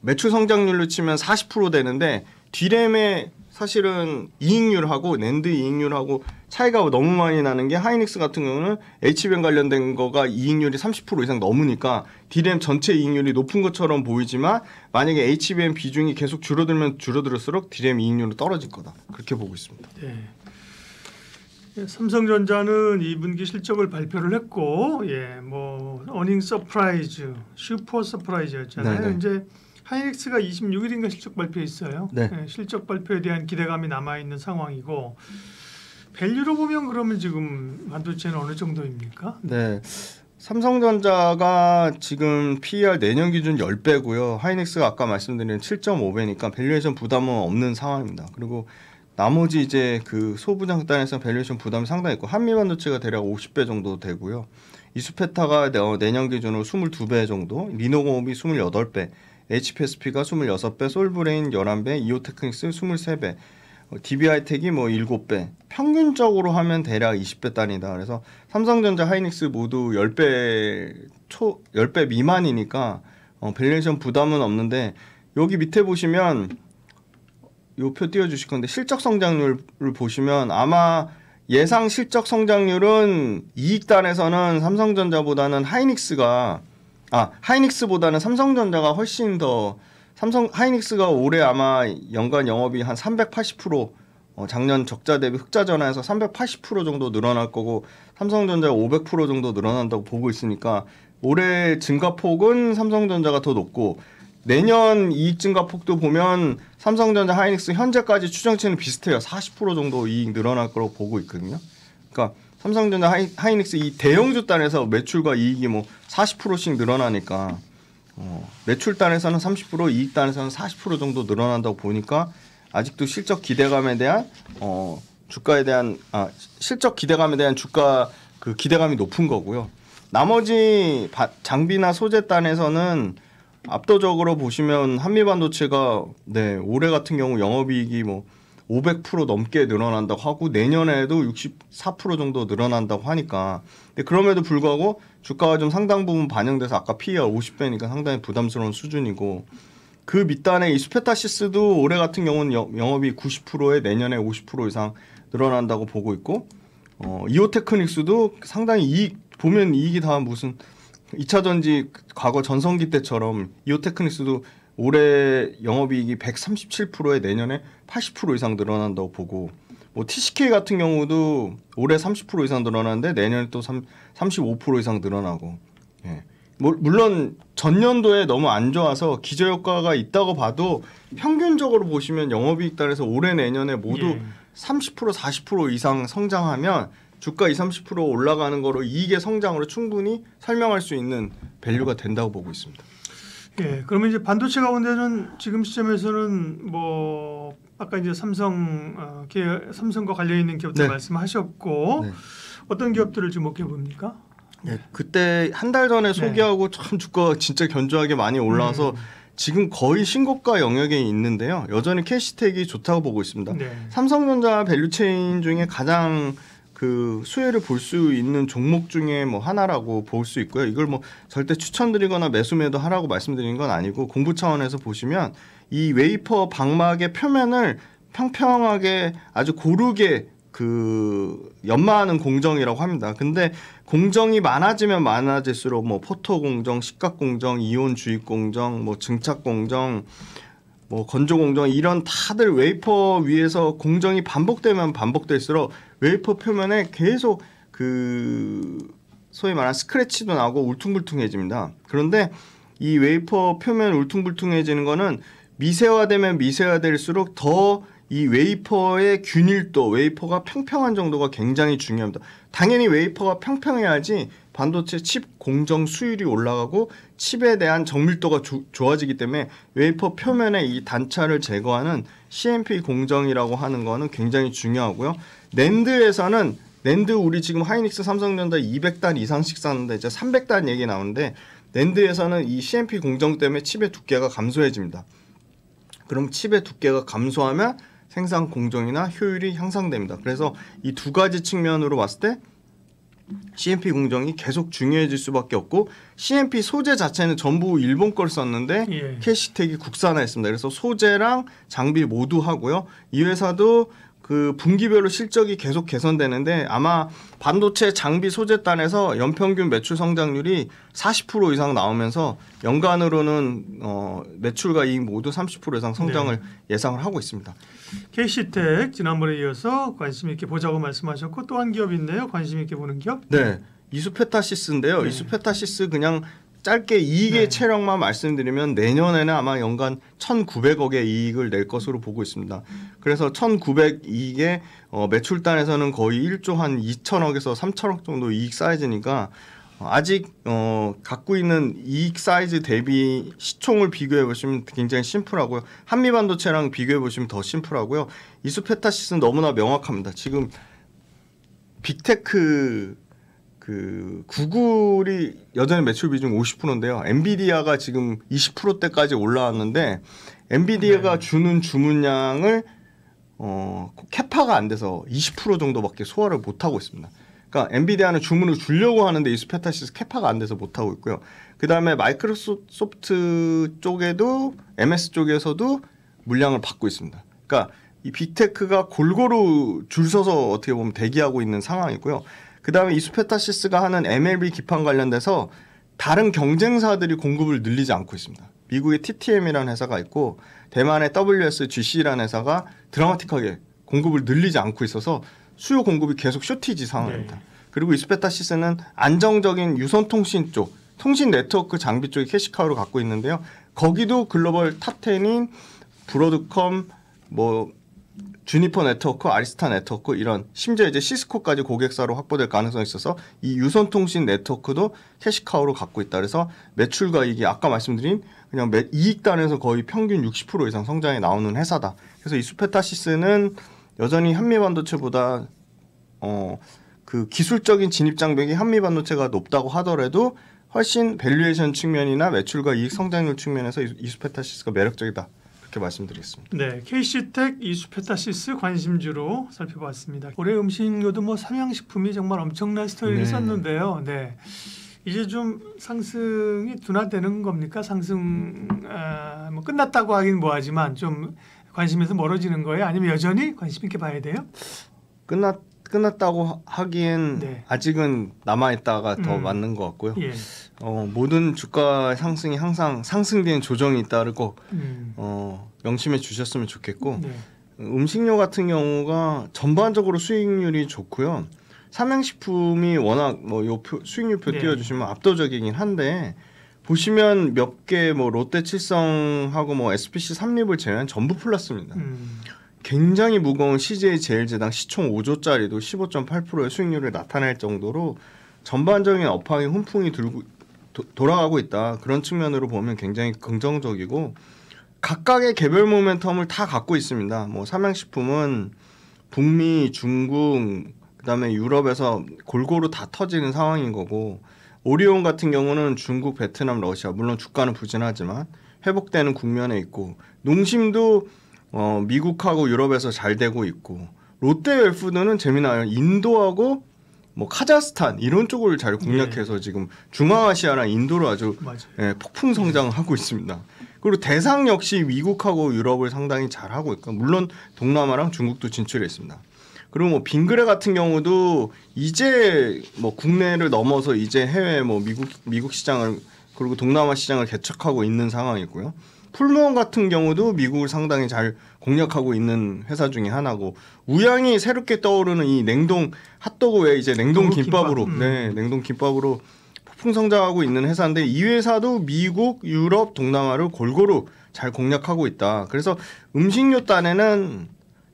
매출 성장률로 치면 40% 되는데 디램의 사실은 이익률하고 낸드 이익률하고 차이가 너무 많이 나는 게 하이닉스 같은 경우는 HBM 관련된 거가 이익률이 30% 이상 넘으니까 디램 전체 이익률이 높은 것처럼 보이지만 만약에 HBM 비중이 계속 줄어들면 줄어들수록 디램 이익률은 떨어질 거다. 그렇게 보고 있습니다. 네. 예, 삼성전자는 2분기 실적을 발표를 했고, 예, 뭐 어닝 서프라이즈, 슈퍼 서프라이즈였잖아요. 네네. 이제 하이닉스가 26일인가 실적 발표했어요. 네. 예, 실적 발표에 대한 기대감이 남아 있는 상황이고, 밸류로 보면 그러면 지금 반도체는 어느 정도입니까? 네. 삼성전자가 지금 PER 내년 기준 10배고요. 하이닉스가 아까 말씀드린 7.5배니까 밸류에이션 부담은 없는 상황입니다. 그리고 나머지 이제 그 소부장단에서 밸류에이션 부담이 상당히 있고 한미반도체가 대략 50배 정도 되고요. 이수페타가 내년 기준으로 22배 정도, 리노공업이 28배, HPSP가 26배, 솔브레인 11배, 이오테크닉스 23배, DB하이텍이 뭐 7배, 평균적으로 하면 대략 20배 단위다. 그래서 삼성전자, 하이닉스 모두 10배 미만이니까 밸류에이션 부담은 없는데 여기 밑에 보시면 요 표 띄워주실 건데 실적 성장률을 보시면 아마 예상 실적 성장률은 이익단에서는 삼성전자보다는 하이닉스보다는 삼성전자가 훨씬 더 하이닉스가 올해 아마 연간 영업이 한 380% 작년 적자 대비 흑자 전환해서 380% 정도 늘어날 거고 삼성전자가 500% 정도 늘어난다고 보고 있으니까 올해 증가폭은 삼성전자가 더 높고 내년 이익 증가폭도 보면 삼성전자, 하이닉스 현재까지 추정치는 비슷해요. 40% 정도 이익 늘어날 거라고 보고 있거든요. 그러니까 삼성전자, 하이닉스 이 대형주 단에서 매출과 이익이 뭐 40%씩 늘어나니까 매출 단에서는 30%, 이익 단에서는 40% 정도 늘어난다고 보니까 아직도 실적 기대감에 대한 실적 기대감에 대한 주가 그 기대감이 높은 거고요. 나머지 장비나 소재 단에서는 압도적으로 보시면 한미반도체가 올해 같은 경우 영업이익이 뭐 500% 넘게 늘어난다고 하고 내년에도 64% 정도 늘어난다고 하니까 근데 그럼에도 불구하고 주가가 좀 상당 부분 반영돼서 아까 PER 50배니까 상당히 부담스러운 수준이고 그 밑단에 이 스페타시스도 올해 같은 경우는 영업이 90%에 내년에 50% 이상 늘어난다고 보고 있고 이오테크닉스도 상당히 이익이 다 무슨 2차 전지 과거 전성기 때처럼 이오테크닉스도 올해 영업이익이 137%에 내년에 80% 이상 늘어난다고 보고 뭐 TCK 같은 경우도 올해 30% 이상 늘어나는데 내년에 또 35% 이상 늘어나고 예. 물론 전년도에 너무 안 좋아서 기저효과가 있다고 봐도 평균적으로 보시면 영업이익 단에서 올해 내년에 모두 30% 40% 이상 성장하면 주가 20-30% 올라가는 거로 이익의 성장으로 충분히 설명할 수 있는 밸류가 된다고 보고 있습니다. 예, 그러면 이제 반도체 가운데는 지금 시점에서는 뭐 아까 이제 삼성과 관련 있는 기업들 네. 말씀하셨고 네. 어떤 기업들을 주목해 봅니까? 네, 그때 한 달 전에 소개하고 참 주가가 진짜 견조하게 많이 올라와서 지금 거의 신고가 영역에 있는데요. 여전히 캐시텍이 좋다고 보고 있습니다. 네. 삼성전자 밸류체인 중에 가장 그 수혜를 볼 수 있는 종목 중에 뭐 하나라고 볼 수 있고요. 이걸 뭐 절대 추천드리거나 매수매도 하라고 말씀드리는 건 아니고 공부 차원에서 보시면 이 웨이퍼 방막의 표면을 평평하게 아주 고르게 그 연마하는 공정이라고 합니다. 근데 공정이 많아지면 많아질수록 뭐 포토 공정, 식각 공정, 이온 주입 공정, 뭐 증착 공정, 뭐 건조 공정 이런 다들 웨이퍼 위에서 공정이 반복되면 반복될수록 웨이퍼 표면에 계속 그 소위 말하는 스크래치도 나고 울퉁불퉁해집니다. 그런데 이 웨이퍼 표면 울퉁불퉁해지는 거는 미세화되면 미세화될수록 더 이 웨이퍼의 균일도, 웨이퍼가 평평한 정도가 굉장히 중요합니다. 당연히 웨이퍼가 평평해야지 반도체 칩 공정 수율이 올라가고 칩에 대한 정밀도가 좋아지기 때문에 웨이퍼 표면에 이 단차를 제거하는 CMP 공정이라고 하는 거는 굉장히 중요하고요. 낸드에서는 낸드 우리 지금 하이닉스 삼성전자 200단 이상씩 사는데 이제 300단 얘기 나오는데 낸드에서는 이 CMP 공정 때문에 칩의 두께가 감소해집니다. 그럼 칩의 두께가 감소하면 생산 공정이나 효율이 향상됩니다. 그래서 이 두 가지 측면으로 봤을 때 CMP 공정이 계속 중요해질 수밖에 없고 CMP 소재 자체는 전부 일본 걸 썼는데 캐시텍이 국산화했습니다. 그래서 소재랑 장비 모두 하고요. 이 회사도 그 분기별로 실적이 계속 개선되는데 아마 반도체 장비 소재단에서 연평균 매출 성장률이 40% 이상 나오면서 연간으로는 매출과 이익 모두 30% 이상 성장을 예상을 하고 있습니다. 캐시텍 지난번에 이어서 관심 있게 보자고 말씀하셨고 또 한 기업이 있네요. 관심 있게 보는 기업. 네. 이수페타시스인데요. 이수페타시스 그냥 짧게 이익의 체력만 말씀드리면 내년에는 아마 연간 1,900억의 이익을 낼 것으로 보고 있습니다. 그래서 1,900 이익의 매출단에서는 거의 1조 한 2천억에서 3천억 정도 이익 사이즈니까 아직 갖고 있는 이익 사이즈 대비 시총을 비교해 보시면 굉장히 심플하고요. 한미반도체랑 비교해 보시면 더 심플하고요. 이수페타시스는 너무나 명확합니다. 지금 빅테크 그 구글이 여전히 매출 비중 50%인데요. 엔비디아가 지금 20%대까지 올라왔는데 엔비디아가 주는 주문량을 캐파가 안 돼서 20% 정도밖에 소화를 못 하고 있습니다. 그러니까 엔비디아는 주문을 주려고 하는데 이수페타시스 캐파가 안 돼서 못 하고 있고요. 그다음에 마이크로소프트 쪽에도 MS 쪽에서도 물량을 받고 있습니다. 그러니까 이 빅테크가 골고루 줄 서서 어떻게 보면 대기하고 있는 상황이고요. 그 다음에 이수페타시스가 하는 MLB 기판 관련돼서 다른 경쟁사들이 공급을 늘리지 않고 있습니다. 미국의 TTM이라는 회사가 있고 대만의 WSGC라는 회사가 드라마틱하게 공급을 늘리지 않고 있어서 수요 공급이 계속 쇼티지 상황입니다. 그리고 이수페타시스는 안정적인 유선통신 쪽, 통신 네트워크 장비 쪽에 캐시카우를 갖고 있는데요. 거기도 글로벌 탑10인 브로드컴, 주니퍼 네트워크, 아리스타 네트워크 이런 심지어 이제 시스코까지 고객사로 확보될 가능성이 있어서 이 유선통신 네트워크도 캐시카우로 갖고 있다. 그래서 매출과 이익이 아까 말씀드린 그냥 이익단에서 거의 평균 60% 이상 성장이 나오는 회사다. 그래서 이수페타시스는 여전히 한미반도체보다 그 기술적인 진입 장벽이 한미반도체가 높다고 하더라도 훨씬 밸류에이션 측면이나 매출과 이익 성장률 측면에서 이수페타시스가 매력적이다. 이렇게 말씀드리겠습니다. 네, KC텍 이수페타시스 관심주로 살펴봤습니다. 올해 음식료도 삼양식품이 정말 엄청난 스토리를 썼는데요. 네, 이제 좀 상승이 둔화되는 겁니까? 상승 끝났다고 하긴 뭐하지만 좀 관심에서 멀어지는 거예요? 아니면 여전히 관심 있게 봐야 돼요? 끝났다고 하기엔 아직은 남아있다가 더 맞는 것 같고요. 모든 주가 상승이 항상 상승 뒤엔 조정이 있다를 꼭 명심해 주셨으면 좋겠고 음식료 같은 경우가 전반적으로 수익률이 좋고요. 삼양식품이 워낙 수익률표 띄워주시면 압도적이긴 한데 보시면 몇 개 롯데칠성하고 SPC 삼립을 제외한 전부 플러스입니다. 굉장히 무거운 CJ 제일제당 시총 5조짜리도 15.8%의 수익률을 나타낼 정도로 전반적인 업황이 훈풍이 돌아가고 있다. 그런 측면으로 보면 굉장히 긍정적이고 각각의 개별 모멘텀을 다 갖고 있습니다. 뭐 삼양식품은 북미, 중국, 그다음에 유럽에서 골고루 다 터지는 상황인 거고 오리온 같은 경우는 중국, 베트남, 러시아 물론 주가는 부진하지만 회복되는 국면에 있고 농심도 미국하고 유럽에서 잘 되고 있고 롯데웰푸드는 재미나요. 인도하고 뭐 카자흐스탄 이런 쪽을 잘 공략해서 지금 중앙아시아랑 인도를 아주 폭풍 성장하고 있습니다. 그리고 대상 역시 미국하고 유럽을 상당히 잘 하고 있고 물론 동남아랑 중국도 진출했습니다. 그리고 뭐 빙그레 같은 경우도 이제 뭐 국내를 넘어서 이제 해외 뭐 미국 시장을 그리고 동남아 시장을 개척하고 있는 상황이고요. 풀무원 같은 경우도 미국을 상당히 잘 공략하고 있는 회사 중에 하나고 우양이 새롭게 떠오르는 이 냉동 핫도그 외에 이제 냉동 김밥으로 냉동 김밥으로 폭풍 성장하고 있는 회사인데 이 회사도 미국, 유럽, 동남아를 골고루 잘 공략하고 있다. 그래서 음식료 딴에는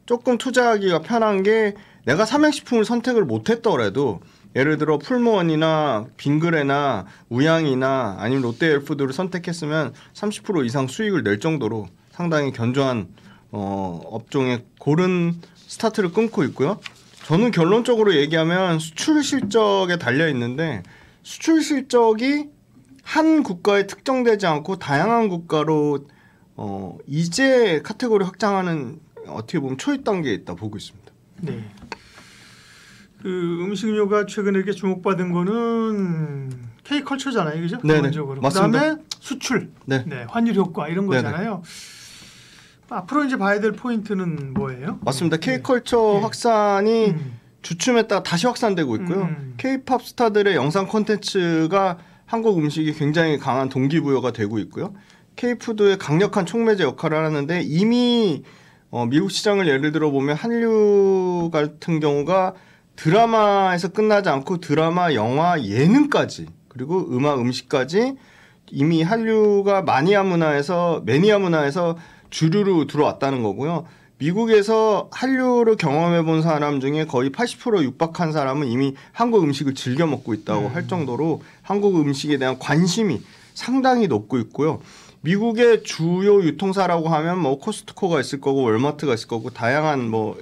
조금 투자하기가 편한 게 내가 삼양식품을 선택을 못했더라도 예를 들어 풀무원이나 빙그레나 우양이나 아니면 롯데웰푸드를 선택했으면 30% 이상 수익을 낼 정도로 상당히 견조한 업종에 고른 스타트를 끊고 있고요. 저는 결론적으로 얘기하면 수출 실적에 달려 있는데 수출 실적이 한 국가에 특정되지 않고 다양한 국가로 이제 카테고리 확장하는 어떻게 보면 초입 단계에 있다 보고 있습니다. 네. 그 음식료가 최근에 이렇게 주목받은 거는 K컬처잖아요, 그죠? 기본적으로. 그다음에 수출, 환율 효과 이런 거잖아요. 앞으로 이제 봐야 될 포인트는 뭐예요? 맞습니다. K컬처 확산이 주춤했다가 다시 확산되고 있고요. K-팝 스타들의 영상 콘텐츠가 한국 음식이 굉장히 강한 동기부여가 되고 있고요. K-푸드의 강력한 촉매제 역할을 하는데 이미 미국 시장을 예를 들어 보면 한류 같은 경우가 드라마에서 끝나지 않고 드라마, 영화, 예능까지 그리고 음악, 음식까지 이미 한류가 매니아 문화에서 주류로 들어왔다는 거고요. 미국에서 한류를 경험해 본 사람 중에 거의 80% 육박한 사람은 이미 한국 음식을 즐겨 먹고 있다고 할 정도로 한국 음식에 대한 관심이 상당히 높고 있고요. 미국의 주요 유통사라고 하면 뭐 코스트코가 있을 거고 월마트가 있을 거고 다양한 뭐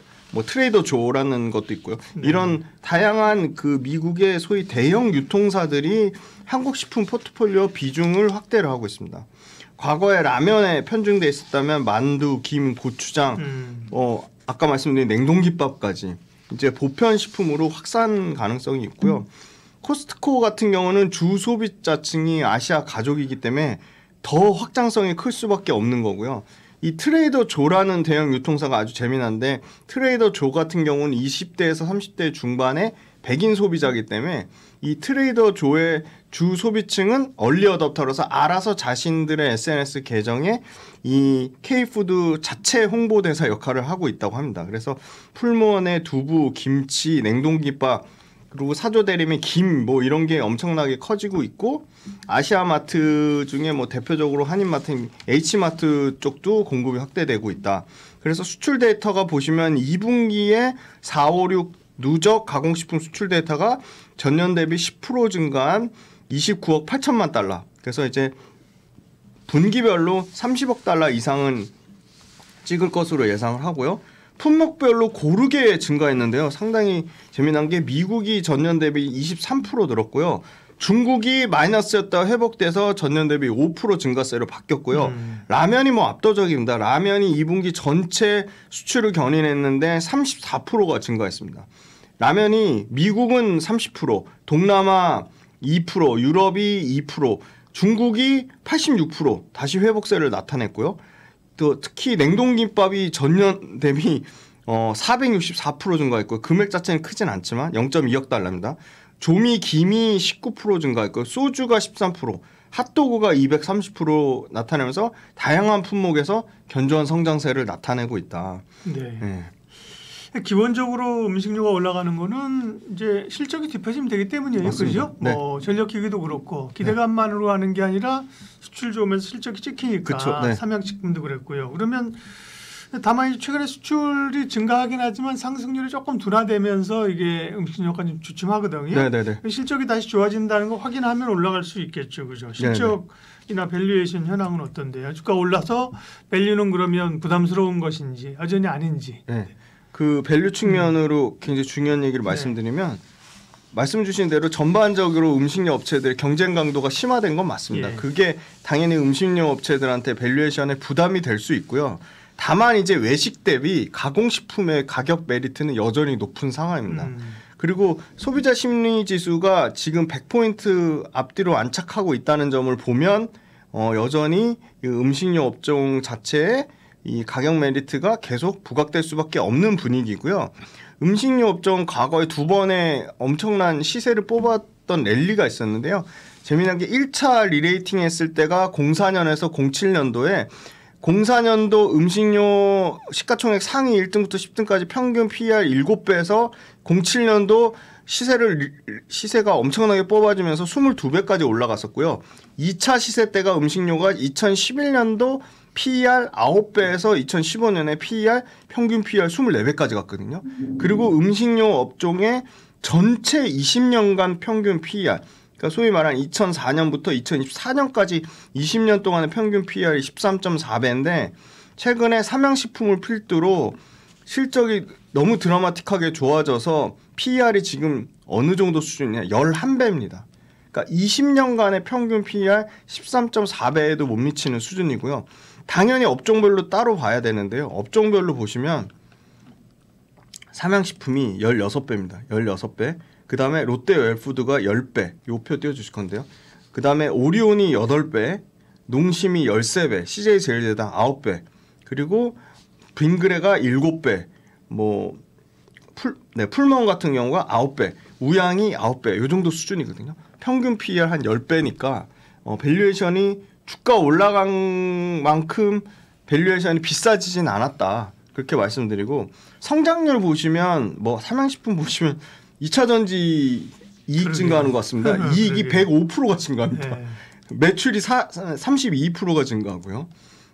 트레이더 조라는 것도 있고요. 이런 다양한 그 미국의 소위 대형 유통사들이 한국 식품 포트폴리오 비중을 확대를 하고 있습니다. 과거에 라면에 편중돼 있었다면 만두, 김, 고추장, 아까 말씀드린 냉동김밥까지 이제 보편 식품으로 확산 가능성이 있고요. 코스트코 같은 경우는 주 소비자층이 아시아 가족이기 때문에 더 확장성이 클 수밖에 없는 거고요. 이 트레이더 조라는 대형 유통사가 아주 재미난데 트레이더 조 같은 경우는 20대에서 30대 중반의 백인 소비자이기 때문에 이 트레이더 조의 주 소비층은 얼리 어댑터로서 알아서 자신들의 SNS 계정에 이 K푸드 자체 홍보대사 역할을 하고 있다고 합니다. 그래서 풀무원의 두부, 김치, 냉동김밥 그리고 사조대림의 김 뭐 이런 게 엄청나게 커지고 있고 아시아마트 중에 뭐 대표적으로 한인마트, H마트 쪽도 공급이 확대되고 있다. 그래서 수출 데이터가 보시면 2분기에 4, 5, 6 누적 가공식품 수출 데이터가 전년 대비 10% 증가한 29억 8천만 달러. 그래서 이제 분기별로 30억 달러 이상은 찍을 것으로 예상을 하고요. 품목별로 고르게 증가했는데요. 상당히 재미난 게 미국이 전년 대비 23% 늘었고요. 중국이 마이너스였다 회복돼서 전년 대비 5% 증가세로 바뀌었고요. 라면이 뭐 압도적입니다. 라면이 2분기 전체 수출을 견인했는데 34%가 증가했습니다. 라면이 미국은 30%, 동남아 2%, 유럽이 2%, 중국이 86% 다시 회복세를 나타냈고요. 또 특히 냉동김밥이 전년 대비 464% 증가했고요. 금액 자체는 크진 않지만 0.2억 달러입니다. 조미, 김이 19% 증가했고요. 소주가 13%, 핫도그가 230% 나타내면서 다양한 품목에서 견조한 성장세를 나타내고 있다. 네. 기본적으로 음식료가 올라가는 거는 이제 실적이 뒷받침이 되기 때문이에요. 그렇죠? 네. 뭐 전력기기도 그렇고 기대감만으로 하는 게 아니라 수출 좋으면서 실적이 찍히니까 그쵸, 네. 삼양식품도 그랬고요. 그러면 다만 최근에 수출이 증가하긴 하지만 상승률이 조금 둔화되면서 이게 음식료가 좀 주춤하거든요. 네네네. 실적이 다시 좋아진다는 거 확인하면 올라갈 수 있겠죠, 그죠? 실적이나 밸류에이션 현황은 어떤데요? 주가 올라서 밸류는 그러면 부담스러운 것인지 여전히 아닌지. 네. 그 밸류 측면으로 굉장히 중요한 얘기를 말씀드리면 말씀 주신 대로 전반적으로 음식료 업체들의 경쟁 강도가 심화된 건 맞습니다. 예. 그게 당연히 음식료 업체들한테 밸류에이션에 부담이 될 수 있고요. 다만 이제 외식 대비 가공식품의 가격 메리트는 여전히 높은 상황입니다. 그리고 소비자 심리 지수가 지금 100포인트 앞뒤로 안착하고 있다는 점을 보면 여전히 이 음식료 업종 자체에 이 가격 메리트가 계속 부각될 수밖에 없는 분위기고요. 음식료 업종 과거에 2번의 엄청난 시세를 뽑았던 랠리가 있었는데요. 재미난 게 1차 리레이팅 했을 때가 04년에서 07년도에 04년도 음식료 시가총액 상위 1등부터 10등까지 평균 PER 7배에서 07년도 시세가 엄청나게 뽑아지면서 22배까지 올라갔었고요. 2차 시세 때가 음식료가 2011년도 PER 9배에서 2015년에 PER 평균 PER 24배까지 갔거든요. 그리고 음식료 업종의 전체 20년간 평균 PER, 그러니까 소위 말하는 2004년부터 2024년까지 20년 동안의 평균 PER이 13.4배인데 최근에 삼양식품을 필두로 실적이 너무 드라마틱하게 좋아져서 PER이 지금 어느 정도 수준이냐 11배입니다. 그러니까 20년간의 평균 PER 13.4배에도 못 미치는 수준이고요. 당연히 업종별로 따로 봐야 되는데요. 업종별로 보시면 삼양식품이 16배입니다. 16배. 그 다음에 롯데웰푸드가 10배. 요 표 띄워주실 건데요. 그 다음에 오리온이 8배. 농심이 13배. CJ제일제당 9배. 그리고 빙그레가 7배. 풀먼 같은 경우가 9배. 우양이 9배. 요 정도 수준이거든요. 평균 PER 한 10배니까 밸류에이션이 주가 올라간 만큼 밸류에이션이 비싸지진 않았다. 그렇게 말씀드리고 성장률 보시면 삼양식품 보시면 2차전지 이익 증가하는 것 같습니다. 이익이 105%가 증가합니다. 네. 매출이 32%가 증가하고요.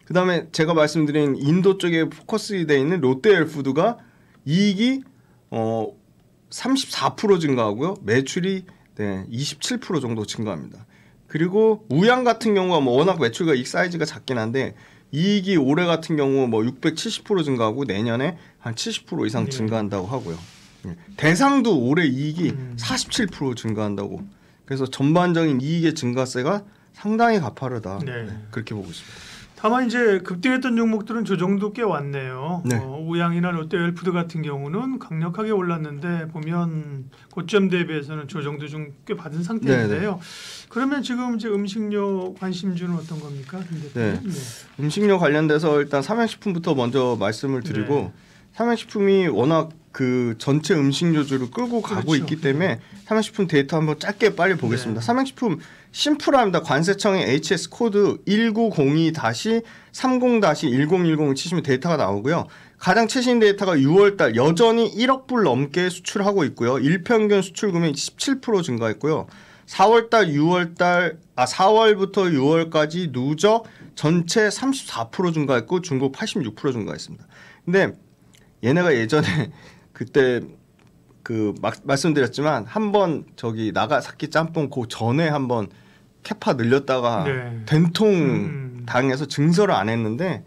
그다음에 제가 말씀드린 인도 쪽에 포커스되어 있는 롯데웰푸드가 이익이 34% 증가하고요. 매출이 27% 정도 증가합니다. 그리고 우양 같은 경우가 워낙 매출과 이익 사이즈가 작긴 한데 이익이 올해 같은 경우 670% 증가하고 내년에 한 70% 이상 증가한다고 하고요. 대상도 올해 이익이 47% 증가한다고. 그래서 전반적인 이익의 증가세가 상당히 가파르다. 그렇게 보고 있습니다. 다만 이제 급등했던 종목들은 조정도 꽤 왔네요. 네. 우양이나 롯데웰푸드 같은 경우는 강력하게 올랐는데 보면 고점 대비해서는 조정도 좀 꽤 받은 상태인데요. 그러면 지금 이제 음식료 관심주는 어떤 겁니까? 네. 음식료 관련돼서 일단 삼양식품부터 먼저 말씀을 드리고 삼양식품이 워낙 그 전체 음식료주를 끌고 가고 있기 때문에 삼양식품 데이터 한번 짧게 빨리 보겠습니다. 삼양식품 심플합니다. 관세청의 HS 코드 1902-30-1010을 치시면 데이터가 나오고요. 가장 최신 데이터가 6월달 여전히 1억 불 넘게 수출하고 있고요. 일평균 수출 금액이 17% 증가했고요. 4월부터 6월까지 누적 전체 34% 증가했고 중국 86% 증가했습니다. 근데 얘네가 예전에 그때 말씀드렸지만 한번 나가사키 짬뽕 그 전에 한번 캐파 늘렸다가 된통 당해서 증설을 안 했는데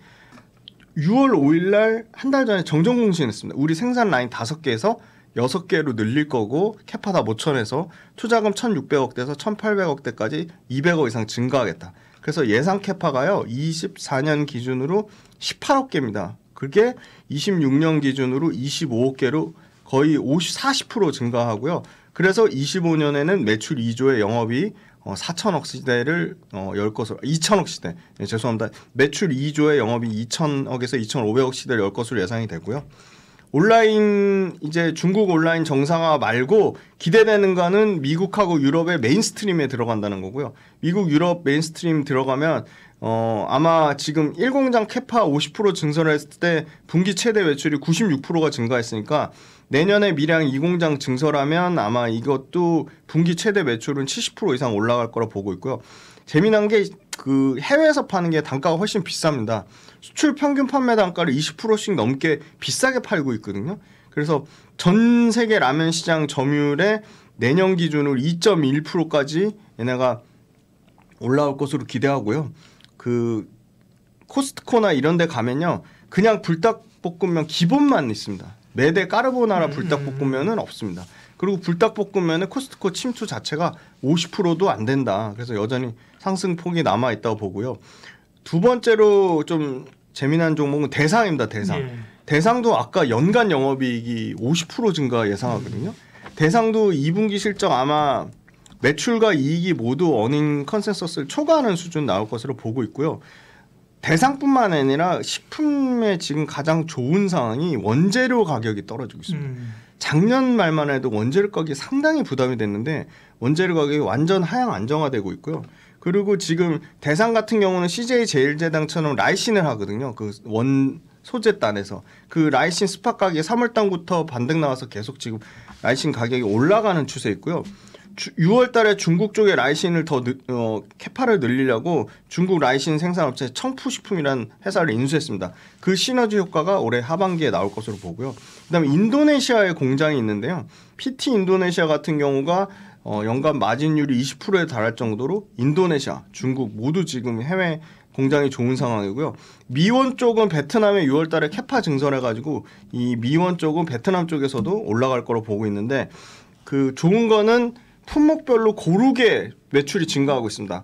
6월 5일 날 한 달 전에 정정 공시했습니다. 우리 생산 라인 5개에서 6개로 늘릴 거고 캐파 다 못 쳐내서 투자금 1,600억대에서 1,800억대까지 200억 이상 증가하겠다. 그래서 예상 캐파가요 24년 기준으로 18억 개입니다. 그게 26년 기준으로 25억 개로 거의 40% 증가하고요. 그래서 25년에는 매출 2조의 영업이 4천억 시대를 열 것으로 2천억 시대 죄송합니다. 매출 2조의 영업이 2천억에서 2,500억 시대를 열 것으로 예상이 되고요. 온라인 이제 중국 온라인 정상화 말고 기대되는 거는 미국하고 유럽의 메인스트림에 들어간다는 거고요. 미국 유럽 메인스트림 들어가면 아마 지금 1공장 캐파 50% 증설했을 때 분기 최대 매출이 96%가 증가했으니까 내년에 밀양 2공장 증설하면 아마 이것도 분기 최대 매출은 70% 이상 올라갈 거라 보고 있고요. 재미난 게 그 해외에서 파는 게 단가가 훨씬 비쌉니다. 수출 평균 판매 단가를 20%씩 넘게 비싸게 팔고 있거든요. 그래서 전 세계 라면 시장 점유율의 내년 기준으로 2.1%까지 얘네가 올라올 것으로 기대하고요. 그 코스트코나 이런 데 가면요. 그냥 불닭볶음면 기본만 있습니다. 매대 까르보나라 불닭볶음면은 없습니다. 그리고 불닭볶음면의 코스트코 침투 자체가 50%도 안 된다. 그래서 여전히 상승폭이 남아 있다고 보고요. 두 번째로 좀 재미난 종목은 대상입니다. 대상. 예. 대상도 아까 연간 영업이익이 50% 증가 예상하거든요. 대상도 2분기 실적 아마 매출과 이익이 모두 어닝 컨센서스를 초과하는 수준 나올 것으로 보고 있고요. 대상뿐만 아니라 식품의 지금 가장 좋은 상황이 원재료 가격이 떨어지고 있습니다. 작년 말만 해도 원재료 가격이 상당히 부담이 됐는데 원재료 가격이 완전 하향 안정화되고 있고요. 그리고 지금 대상 같은 경우는 CJ 제일제당처럼 라이신을 하거든요. 그 원 소재 단에서 그 라이신 스팟 가격이 3월 달부터 반등 나와서 계속 지금 라이신 가격이 올라가는 추세 있고요. 6월 달에 중국 쪽에 라이신을 더 캐파를 늘리려고 중국 라이신 생산업체 청푸식품이라는 회사를 인수했습니다. 그 시너지 효과가 올해 하반기에 나올 것으로 보고요. 그다음에 인도네시아에 공장이 있는데요. PT 인도네시아 같은 경우가 연간 마진율이 20%에 달할 정도로 인도네시아, 중국 모두 지금 해외 공장이 좋은 상황이고요. 미원 쪽은 베트남에 6월 달에 캐파 증설해가지고 이 미원 쪽은 베트남 쪽에서도 올라갈 거로 보고 있는데 그 좋은 거는 품목별로 고르게 매출이 증가하고 있습니다.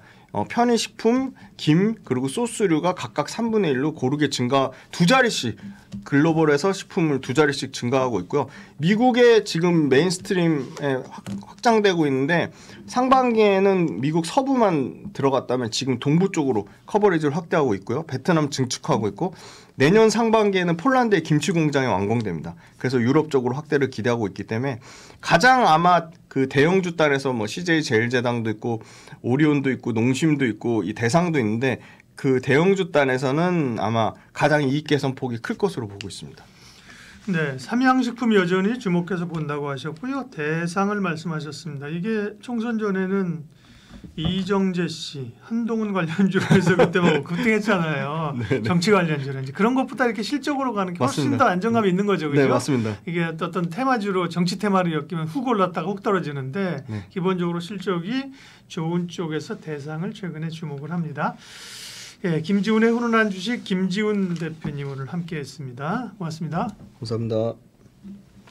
편의식품, 김 그리고 소스류가 각각 3분의 1로 고르게 증가 두 자리씩 글로벌에서 식품을 두 자리씩 증가하고 있고요. 미국에 지금 메인스트림에 확장되고 있는데 상반기에는 미국 서부만 들어갔다면 지금 동부 쪽으로 커버리지를 확대하고 있고요. 베트남 증축하고 있고 내년 상반기에는 폴란드의 김치 공장이 완공됩니다. 그래서 유럽 쪽으로 확대를 기대하고 있기 때문에 가장 아마 그 대형주 단에서 뭐 CJ 제일제당도 있고 오리온도 있고 농심도 있고 이 대상도 있는데 그 대형주 단에서는 아마 가장 이익 개선 폭이 클 것으로 보고 있습니다. 네, 삼양식품 여전히 주목해서 본다고 하셨고요. 대상을 말씀하셨습니다. 이게 총선 전에는 이정재 씨, 한동훈 관련주로 해서 그때 뭐 급등했잖아요. 정치 관련주로 이제 그런 것보다 이렇게 실적으로 가는 게 훨씬 맞습니다. 더 안정감이 있는 거죠, 그죠? 네, 맞습니다. 이게 어떤 테마주로 정치 테마를 엮이면 훅 올랐다가 훅 떨어지는데 네. 기본적으로 실적이 좋은 쪽에서 대상을 최근에 주목을 합니다. 예, 김지훈의 훈훈한 주식 김지훈 대표님 오늘 함께했습니다. 고맙습니다. 감사합니다.